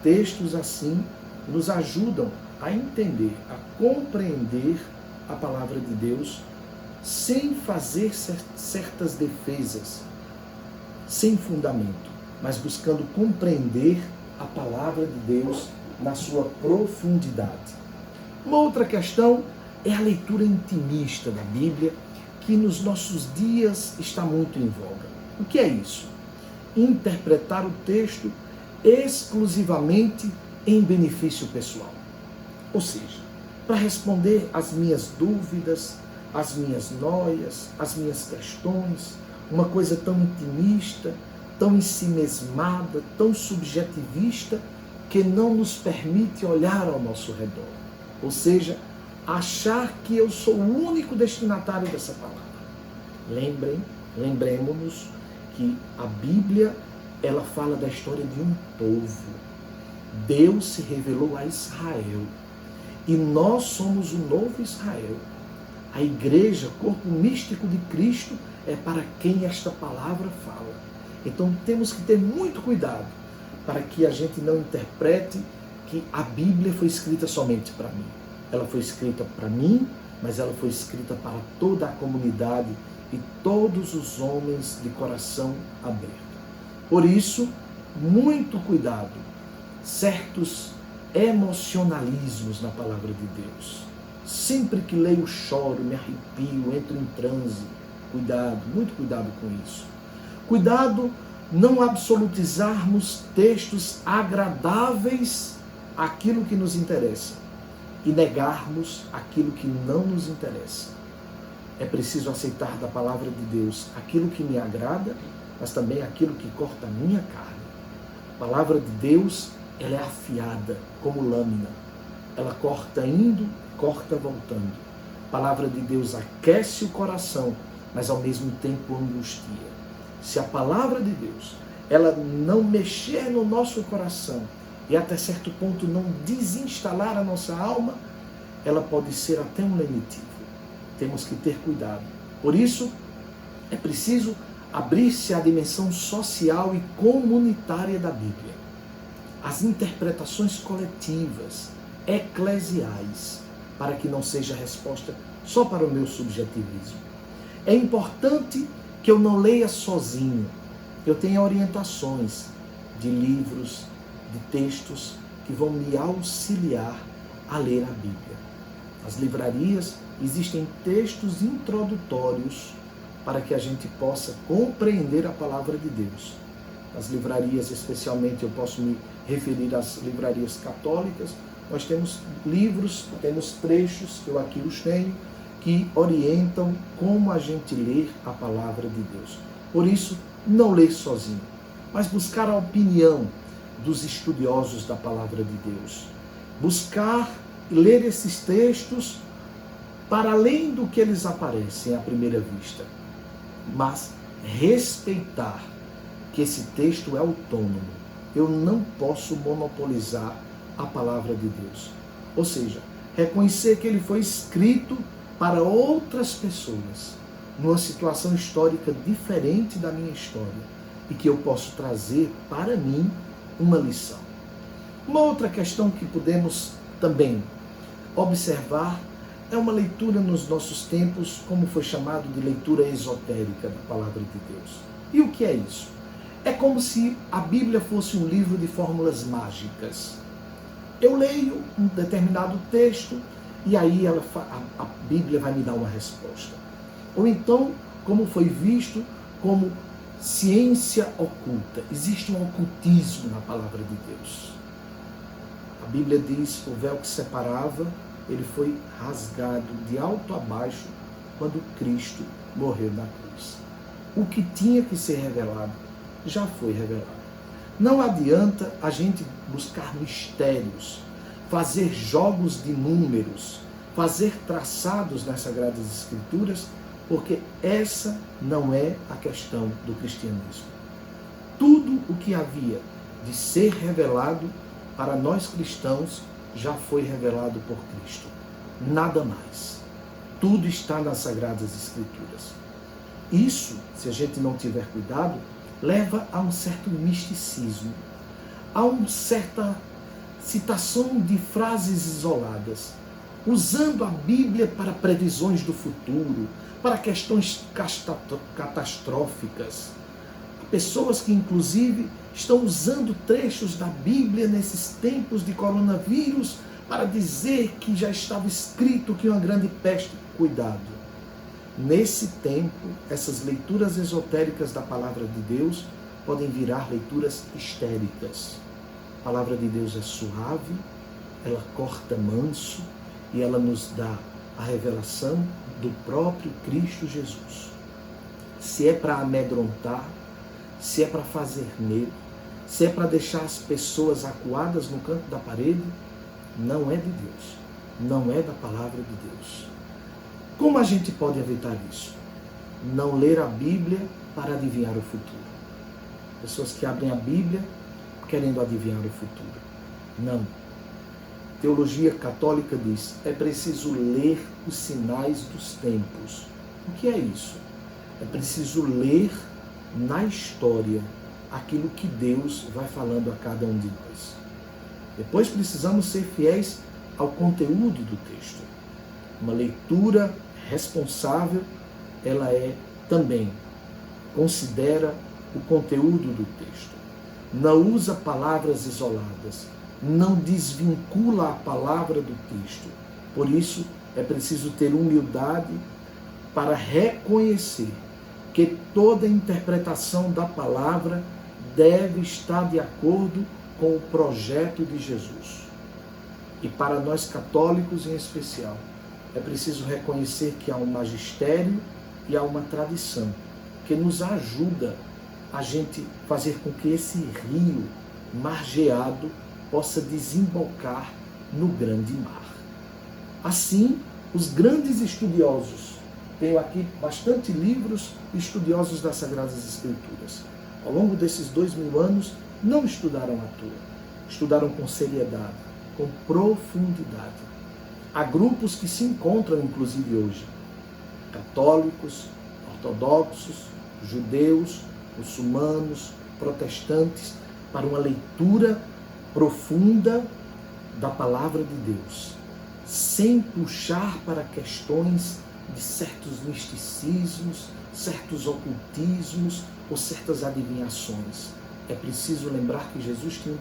Textos assim nos ajudam a entender, a compreender a palavra de Deus, sem fazer certas defesas, sem fundamento, mas buscando compreender a palavra de Deus na sua profundidade. Uma outra questão é a leitura intimista da Bíblia, que nos nossos dias está muito em voga. O que é isso? Interpretar o texto exclusivamente em benefício pessoal. Ou seja, para responder às minhas dúvidas, as minhas noias, as minhas questões, uma coisa tão intimista, tão ensimesmada, tão subjetivista, que não nos permite olhar ao nosso redor. Ou seja, achar que eu sou o único destinatário dessa palavra. Lembremos-nos que a Bíblia, ela fala da história de um povo. Deus se revelou a Israel. E nós somos o novo Israel. A igreja, corpo místico de Cristo, é para quem esta palavra fala. Então temos que ter muito cuidado para que a gente não interprete que a Bíblia foi escrita somente para mim. Ela foi escrita para mim, mas ela foi escrita para toda a comunidade e todos os homens de coração aberto. Por isso, muito cuidado. Certos emocionalismos na palavra de Deus. Sempre que leio, choro, me arrepio, entro em transe. Cuidado, muito cuidado com isso. Cuidado não absolutizarmos textos agradáveis àquilo que nos interessa e negarmos aquilo que não nos interessa. É preciso aceitar da palavra de Deus aquilo que me agrada, mas também aquilo que corta a minha carne. A palavra de Deus, ela é afiada como lâmina. Ela corta indo, corta voltando. A palavra de Deus aquece o coração, mas ao mesmo tempo angustia. Se a palavra de Deus, ela não mexer no nosso coração e até certo ponto não desinstalar a nossa alma, ela pode ser até um lenitivo. Temos que ter cuidado. Por isso, é preciso abrir-se à dimensão social e comunitária da Bíblia. As interpretações coletivas, eclesiais, para que não seja resposta só para o meu subjetivismo. É importante que eu não leia sozinho. Eu tenho orientações de livros, de textos que vão me auxiliar a ler a Bíblia. Nas livrarias existem textos introdutórios para que a gente possa compreender a palavra de Deus. Nas livrarias, especialmente, eu posso me referir às livrarias católicas. Nós temos livros, temos trechos, eu aqui os tenho, que orientam como a gente lê a palavra de Deus. Por isso, não ler sozinho, mas buscar a opinião dos estudiosos da palavra de Deus. Buscar ler esses textos para além do que eles aparecem à primeira vista, mas respeitar que esse texto é autônomo. Eu não posso monopolizar a palavra de Deus. Ou seja, reconhecer que ele foi escrito para outras pessoas, numa situação histórica diferente da minha história, e que eu posso trazer para mim uma lição. Uma outra questão que podemos também observar é uma leitura nos nossos tempos, como foi chamado de leitura esotérica da palavra de Deus. E o que é isso? É como se a Bíblia fosse um livro de fórmulas mágicas. Eu leio um determinado texto e aí a Bíblia vai me dar uma resposta. Ou então, como foi visto, como ciência oculta. Existe um ocultismo na palavra de Deus. A Bíblia diz que o véu que separava, ele foi rasgado de alto a baixo quando Cristo morreu na cruz. O que tinha que ser revelado já foi revelado. Não adianta a gente buscar mistérios, fazer jogos de números, fazer traçados nas Sagradas Escrituras, porque essa não é a questão do cristianismo. Tudo o que havia de ser revelado para nós cristãos já foi revelado por Cristo. Nada mais. Tudo está nas Sagradas Escrituras. Isso, se a gente não tiver cuidado, leva a um certo misticismo, a uma certa citação de frases isoladas, usando a Bíblia para previsões do futuro, para questões catastróficas. Pessoas que, inclusive, estão usando trechos da Bíblia nesses tempos de coronavírus para dizer que já estava escrito que uma grande peste. Cuidado. Nesse tempo, essas leituras esotéricas da palavra de Deus podem virar leituras histéricas. A palavra de Deus é suave, ela corta manso e ela nos dá a revelação do próprio Cristo Jesus. Se é para amedrontar, se é para fazer medo, se é para deixar as pessoas acuadas no canto da parede, não é de Deus, não é da palavra de Deus. Como a gente pode evitar isso? Não ler a Bíblia para adivinhar o futuro. Pessoas que abrem a Bíblia querendo adivinhar o futuro. Não. Teologia católica diz, é preciso ler os sinais dos tempos. O que é isso? É preciso ler na história aquilo que Deus vai falando a cada um de nós. Depois precisamos ser fiéis ao conteúdo do texto. Uma leitura responsável, ela é também, considera o conteúdo do texto. Não usa palavras isoladas, não desvincula a palavra do texto. Por isso, é preciso ter humildade para reconhecer que toda interpretação da palavra deve estar de acordo com o projeto de Jesus. E para nós católicos em especial, é preciso reconhecer que há um magistério e há uma tradição que nos ajuda a gente fazer com que esse rio margeado possa desembocar no grande mar. Assim, os grandes estudiosos, tenho aqui bastante livros estudiosos das Sagradas Escrituras, ao longo desses 2000 anos, não estudaram à toa, estudaram com seriedade, com profundidade. Há grupos que se encontram, inclusive hoje, católicos, ortodoxos, judeus, muçulmanos, protestantes, para uma leitura profunda da palavra de Deus, sem puxar para questões de certos misticismos, certos ocultismos ou certas adivinhações. É preciso lembrar que Jesus tinha um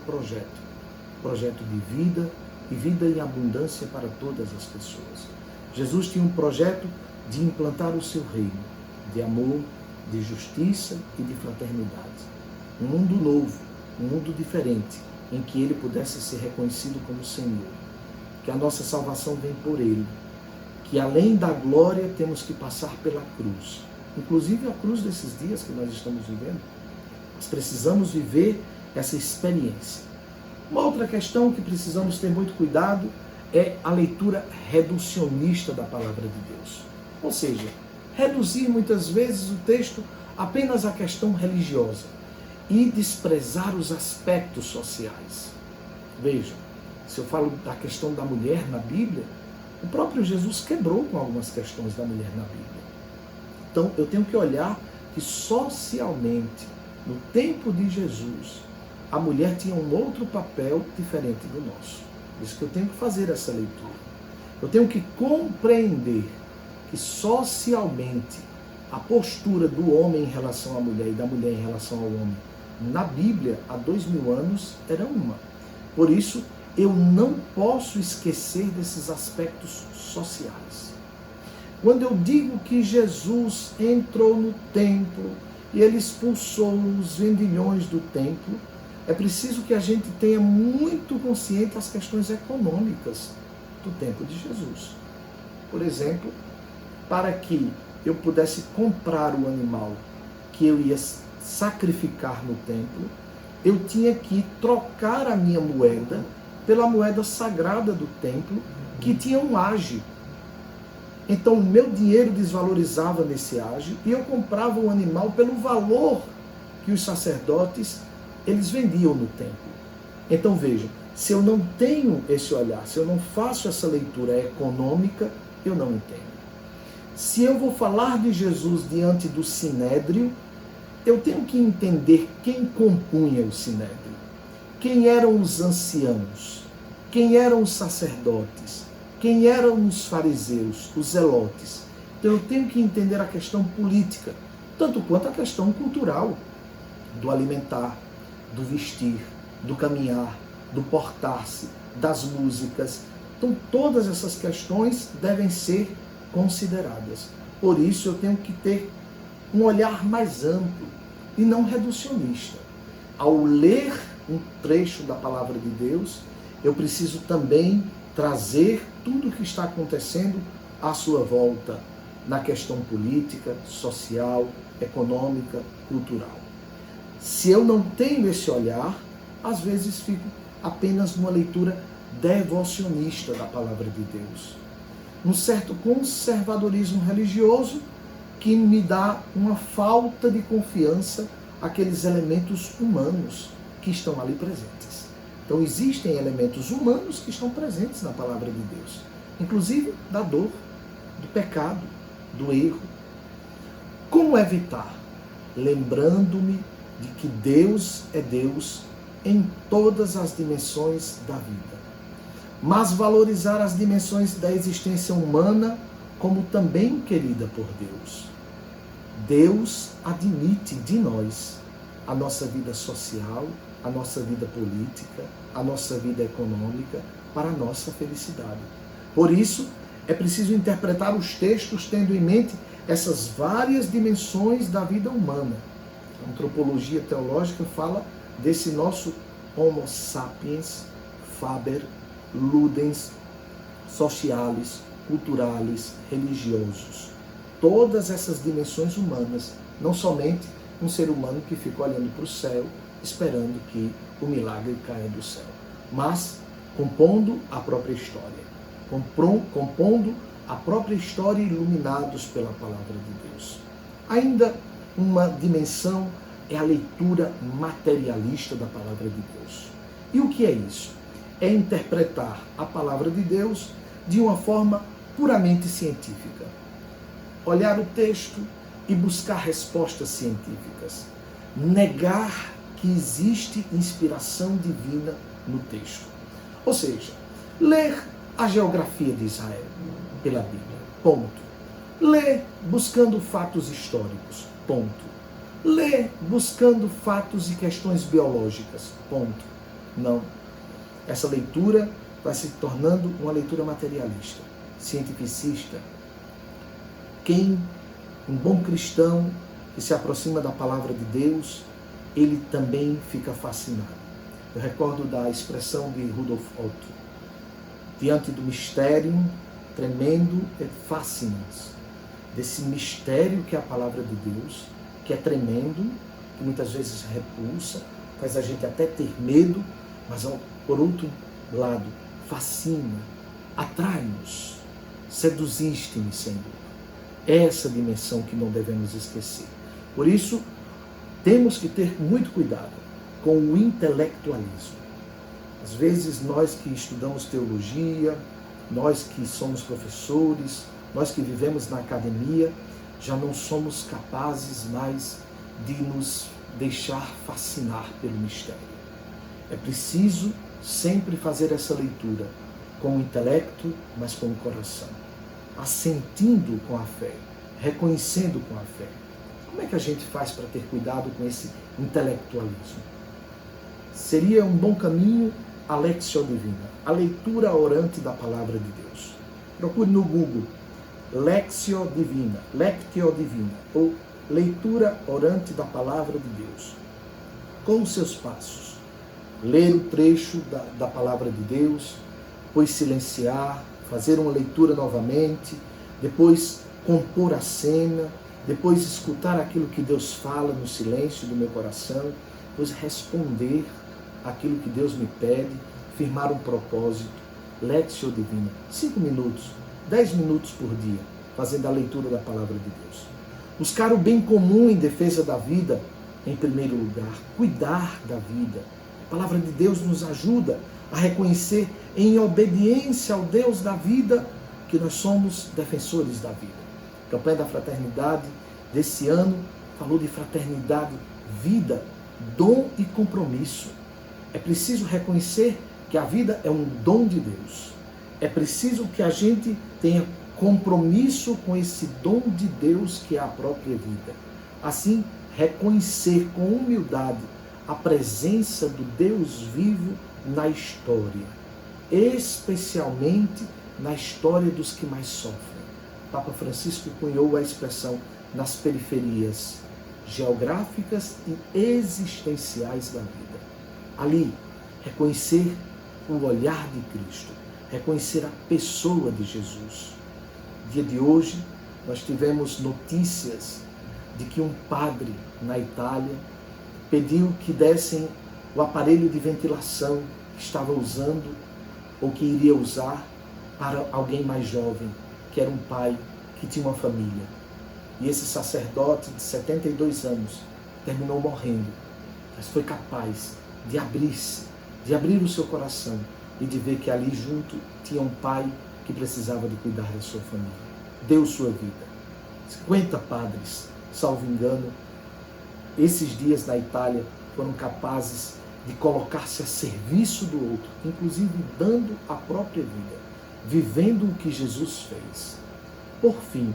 projeto de vida e vida em abundância para todas as pessoas. Jesus tinha um projeto de implantar o seu reino, de amor, de justiça e de fraternidade. Um mundo novo, um mundo diferente, em que ele pudesse ser reconhecido como Senhor. Que a nossa salvação vem por ele. Que além da glória temos que passar pela cruz. Inclusive a cruz desses dias que nós estamos vivendo. Nós precisamos viver essa experiência. Uma outra questão que precisamos ter muito cuidado é a leitura reducionista da palavra de Deus. Ou seja, reduzir muitas vezes o texto apenas à questão religiosa e desprezar os aspectos sociais. Vejam, se eu falo da questão da mulher na Bíblia, o próprio Jesus quebrou com algumas questões da mulher na Bíblia. Então, eu tenho que olhar que socialmente, no tempo de Jesus, a mulher tinha um outro papel diferente do nosso. Por isso que eu tenho que fazer essa leitura. Eu tenho que compreender que socialmente a postura do homem em relação à mulher e da mulher em relação ao homem na Bíblia, há 2000 anos, era uma. Por isso, eu não posso esquecer desses aspectos sociais. Quando eu digo que Jesus entrou no templo e ele expulsou os vendilhões do templo, é preciso que a gente tenha muito consciente as questões econômicas do tempo de Jesus. Por exemplo, para que eu pudesse comprar o animal que eu ia sacrificar no templo, eu tinha que trocar a minha moeda pela moeda sagrada do templo, que tinha um ágio. Então o meu dinheiro desvalorizava nesse ágio e eu comprava o animal pelo valor que os sacerdotes eles vendiam no templo. Então vejam, se eu não tenho esse olhar, se eu não faço essa leitura econômica, eu não entendo. Se eu vou falar de Jesus diante do Sinédrio, eu tenho que entender quem compunha o Sinédrio, quem eram os anciãos, quem eram os sacerdotes, quem eram os fariseus, os zelotes. Então eu tenho que entender a questão política, tanto quanto a questão cultural, do alimentar, do vestir, do caminhar, do portar-se, das músicas. Então todas essas questões devem ser consideradas. Por isso eu tenho que ter um olhar mais amplo e não reducionista. Ao ler um trecho da palavra de Deus, eu preciso também trazer tudo o que está acontecendo à sua volta na questão política, social, econômica, cultural. Se eu não tenho esse olhar, às vezes fico apenas numa leitura devocionista da palavra de Deus. Um certo conservadorismo religioso que me dá uma falta de confiança àqueles elementos humanos que estão ali presentes. Então existem elementos humanos que estão presentes na palavra de Deus, inclusive da dor, do pecado, do erro. Como evitar? Lembrando-me de que Deus é Deus em todas as dimensões da vida. Mas valorizar as dimensões da existência humana como também querida por Deus. Deus admite de nós a nossa vida social, a nossa vida política, a nossa vida econômica, para a nossa felicidade. Por isso, é preciso interpretar os textos tendo em mente essas várias dimensões da vida humana. A antropologia teológica fala desse nosso Homo sapiens, faber, ludens, socialis, culturalis, religiosos. Todas essas dimensões humanas, não somente um ser humano que fica olhando para o céu, esperando que o milagre caia do céu, mas compondo a própria história, compondo a própria história iluminados pela palavra de Deus. Ainda uma dimensão é a leitura materialista da palavra de Deus. E o que é isso? É interpretar a palavra de Deus de uma forma puramente científica. Olhar o texto e buscar respostas científicas. Negar que existe inspiração divina no texto. Ou seja, ler a geografia de Israel pela Bíblia. Ponto. Ler buscando fatos históricos. Ponto. Ler buscando fatos e questões biológicas. Ponto. Não. Essa leitura vai se tornando uma leitura materialista, cientificista. Um bom cristão que se aproxima da palavra de Deus, ele também fica fascinado. Eu recordo da expressão de Rudolf Otto: diante do mistério tremendo e fascinante, desse mistério que é a palavra de Deus, que é tremendo, que muitas vezes repulsa, faz a gente até ter medo, mas por outro lado, fascina, atrai-nos, seduziste-me, Senhor. Essa dimensão que não devemos esquecer. Por isso, temos que ter muito cuidado com o intelectualismo. Às vezes, nós que estudamos teologia, nós que somos professores, nós que vivemos na academia, já não somos capazes mais de nos deixar fascinar pelo mistério. É preciso sempre fazer essa leitura com o intelecto, mas com o coração, assentindo com a fé, reconhecendo com a fé. Como é que a gente faz para ter cuidado com esse intelectualismo? Seria um bom caminho a Lectio Divina, a leitura orante da palavra de Deus. Procure no Google Lectio Divina, ou leitura orante da palavra de Deus. Com os seus passos. Ler o trecho da palavra de Deus, depois silenciar, fazer uma leitura novamente, depois compor a cena, depois escutar aquilo que Deus fala no silêncio do meu coração, depois responder aquilo que Deus me pede, firmar um propósito. Lectio Divina, 5 minutos, 10 minutos por dia, fazendo a leitura da palavra de Deus. Buscar o bem comum em defesa da vida, em primeiro lugar. Cuidar da vida. A palavra de Deus nos ajuda a reconhecer, em obediência ao Deus da vida, que nós somos defensores da vida. A campanha da fraternidade desse ano falou de fraternidade, vida, dom e compromisso. É preciso reconhecer que a vida é um dom de Deus. É preciso que a gente tenha compromisso com esse dom de Deus que é a própria vida. Assim, reconhecer com humildade a presença do Deus vivo na história, especialmente na história dos que mais sofrem. Papa Francisco cunhou a expressão nas periferias geográficas e existenciais da vida. Ali, reconhecer o olhar de Cristo, reconhecer a pessoa de Jesus. Dia de hoje, nós tivemos notícias de que um padre na Itália pediu que dessem o aparelho de ventilação que estava usando ou que iria usar para alguém mais jovem, que era um pai que tinha uma família. E esse sacerdote de 72 anos terminou morrendo, mas foi capaz de abrir-se, de abrir o seu coração e de ver que ali junto tinha um pai que precisava de cuidar da sua família. Deu sua vida. 50 padres, salvo engano, esses dias na Itália foram capazes de colocar-se a serviço do outro, inclusive dando a própria vida, vivendo o que Jesus fez. Por fim,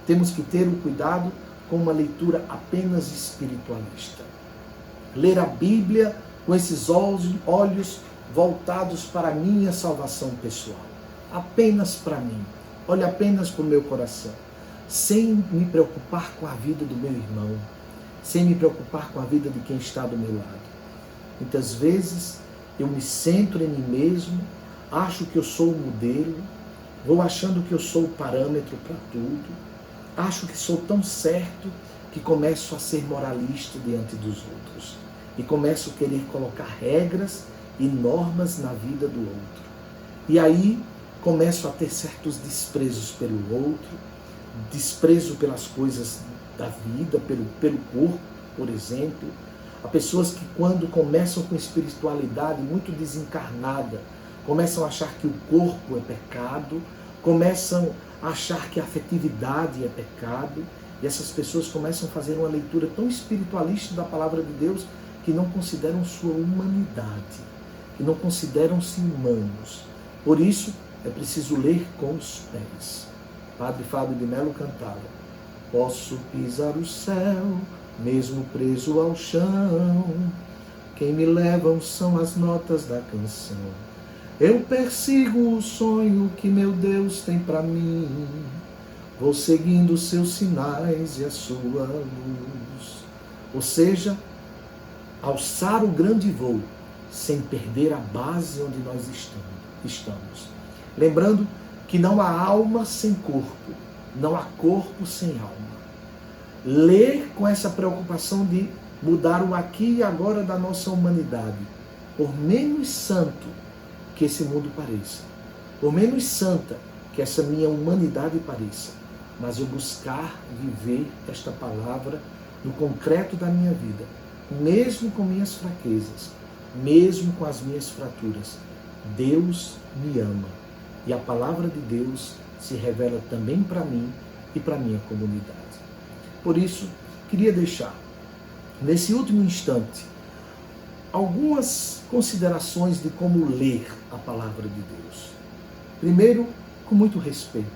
temos que ter o cuidado com uma leitura apenas espiritualista. Ler a Bíblia com esses olhos voltados para a minha salvação pessoal. Apenas para mim. Olha apenas para o meu coração. Sem me preocupar com a vida do meu irmão. Sem me preocupar com a vida de quem está do meu lado. Muitas vezes eu me centro em mim mesmo, acho que eu sou o modelo, vou achando que eu sou o parâmetro para tudo, acho que sou tão certo que começo a ser moralista diante dos outros e começo a querer colocar regras e normas na vida do outro. E aí começo a ter certos desprezos pelo outro, desprezo pelas coisas da vida, pelo corpo, por exemplo. Há pessoas que quando começam com espiritualidade muito desencarnada, começam a achar que o corpo é pecado, começam a achar que a afetividade é pecado, e essas pessoas começam a fazer uma leitura tão espiritualista da palavra de Deus que não consideram sua humanidade, que não consideram-se humanos. Por isso, é preciso ler com os pés. Padre Fábio de Melo cantava: posso pisar o céu, mesmo preso ao chão, quem me levam são as notas da canção. Eu persigo o sonho que meu Deus tem para mim, vou seguindo os seus sinais e a sua luz. Ou seja, alçar o grande voo, sem perder a base onde nós estamos. Lembrando que não há alma sem corpo, não há corpo sem alma. Ler com essa preocupação de mudar o aqui e agora da nossa humanidade, por menos santo que esse mundo pareça, por menos santa que essa minha humanidade pareça, mas eu buscar viver esta palavra no concreto da minha vida, mesmo com minhas fraquezas, mesmo com as minhas fraturas. Deus me ama e a palavra de Deus se revela também para mim e para a minha comunidade. Por isso, queria deixar, nesse último instante, algumas considerações de como ler a palavra de Deus. Primeiro, com muito respeito,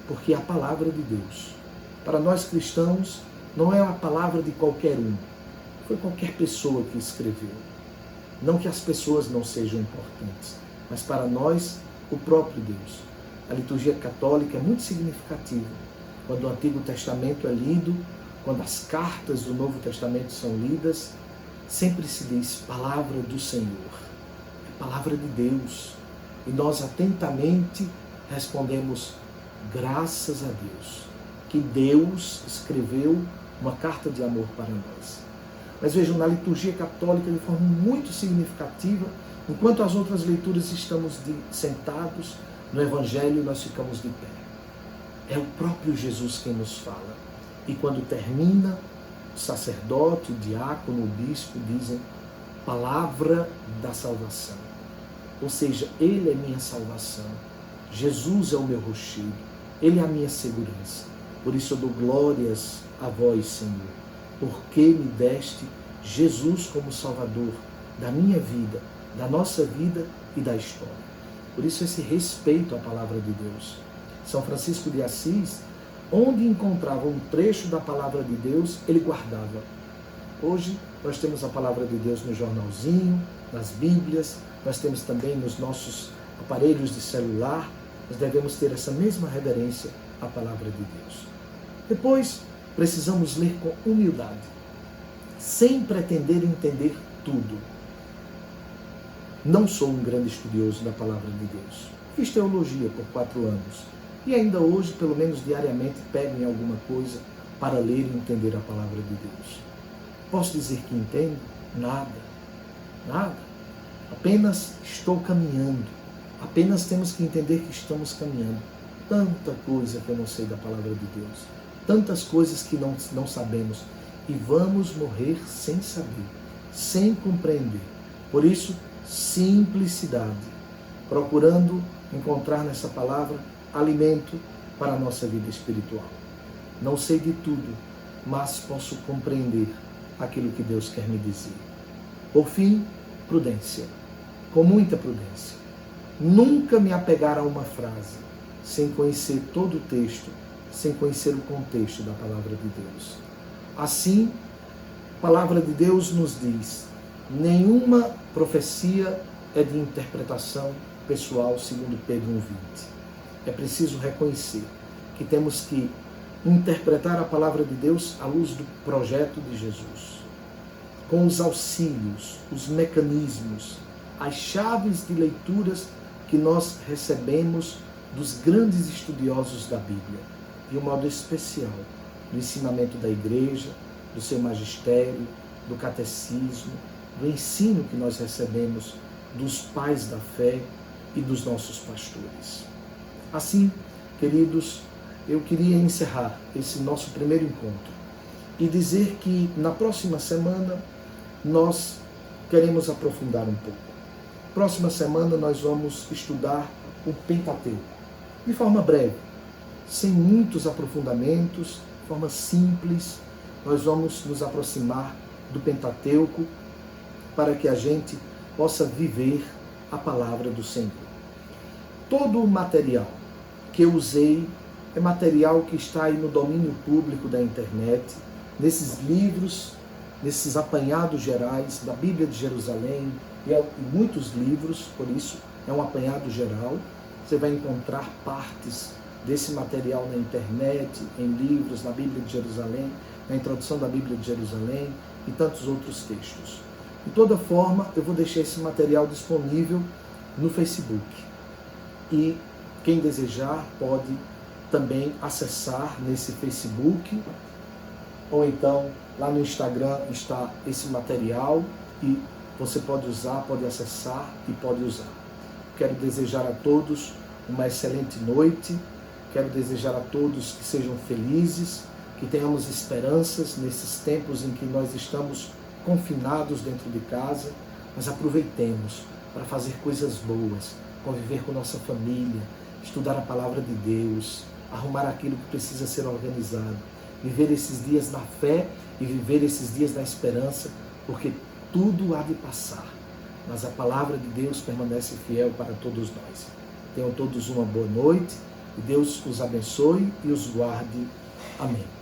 porque é a palavra de Deus. Para nós cristãos, não é a palavra de qualquer um. Foi qualquer pessoa que escreveu. Não que as pessoas não sejam importantes, mas para nós, o próprio Deus. A liturgia católica é muito significativa. Quando o Antigo Testamento é lido, quando as cartas do Novo Testamento são lidas, sempre se diz palavra do Senhor, é palavra de Deus. E nós atentamente respondemos graças a Deus, que Deus escreveu uma carta de amor para nós. Mas vejam, na liturgia católica, de forma muito significativa, enquanto as outras leituras estamos sentados, no Evangelho nós ficamos de pé. É o próprio Jesus quem nos fala. E quando termina, o sacerdote, o diácono, o bispo dizem palavra da salvação. Ou seja, Ele é minha salvação. Jesus é o meu rochedo. Ele é a minha segurança. Por isso eu dou glórias a vós, Senhor, porque me deste Jesus como Salvador da minha vida, da nossa vida e da história. Por isso esse respeito à palavra de Deus. São Francisco de Assis, onde encontrava um trecho da palavra de Deus, ele guardava. Hoje nós temos a palavra de Deus no jornalzinho, nas Bíblias, nós temos também nos nossos aparelhos de celular. Nós devemos ter essa mesma reverência à palavra de Deus. Depois, precisamos ler com humildade, sem pretender entender tudo. Não sou um grande estudioso da palavra de Deus. Fiz teologia por 4 anos, e ainda hoje, pelo menos diariamente, pego em alguma coisa para ler e entender a palavra de Deus. Posso dizer que entendo? Nada. Nada. Apenas estou caminhando. Apenas temos que entender que estamos caminhando. Tanta coisa que eu não sei da palavra de Deus. Tantas coisas que não sabemos. E vamos morrer sem saber, sem compreender. Por isso, simplicidade. Procurando encontrar nessa palavra alimento para a nossa vida espiritual. Não sei de tudo, mas posso compreender aquilo que Deus quer me dizer. Por fim, prudência. Com muita prudência. Nunca me apegar a uma frase sem conhecer todo o texto, sem conhecer o contexto da palavra de Deus. Assim, a palavra de Deus nos diz: nenhuma profecia é de interpretação pessoal, segundo Pedro 1,20. É preciso reconhecer que temos que interpretar a palavra de Deus à luz do projeto de Jesus, com os auxílios, os mecanismos, as chaves de leituras que nós recebemos dos grandes estudiosos da Bíblia, de um modo especial, do ensinamento da igreja, do seu magistério, do catecismo, do ensino que nós recebemos dos pais da fé e dos nossos pastores. Assim, queridos, eu queria encerrar esse nosso primeiro encontro e dizer que na próxima semana nós queremos aprofundar um pouco. Próxima semana nós vamos estudar o Pentateuco, de forma breve, sem muitos aprofundamentos, de forma simples. Nós vamos nos aproximar do Pentateuco para que a gente possa viver a palavra do Senhor. Todo o material que eu usei é material que está aí no domínio público da internet, nesses livros, nesses apanhados gerais da Bíblia de Jerusalém e muitos livros, por isso é um apanhado geral. Você vai encontrar partes desse material na internet, em livros, na Bíblia de Jerusalém, na introdução da Bíblia de Jerusalém e tantos outros textos. De toda forma, eu vou deixar esse material disponível no Facebook. E quem desejar pode também acessar nesse Facebook, ou então lá no Instagram está esse material e você pode usar, pode acessar e pode usar. Quero desejar a todos uma excelente noite, quero desejar a todos que sejam felizes, que tenhamos esperanças nesses tempos em que nós estamos confinados dentro de casa, mas aproveitemos para fazer coisas boas, conviver com nossa família, estudar a palavra de Deus, arrumar aquilo que precisa ser organizado, viver esses dias na fé e viver esses dias na esperança, porque tudo há de passar, mas a palavra de Deus permanece fiel para todos nós. Tenham todos uma boa noite e Deus os abençoe e os guarde. Amém.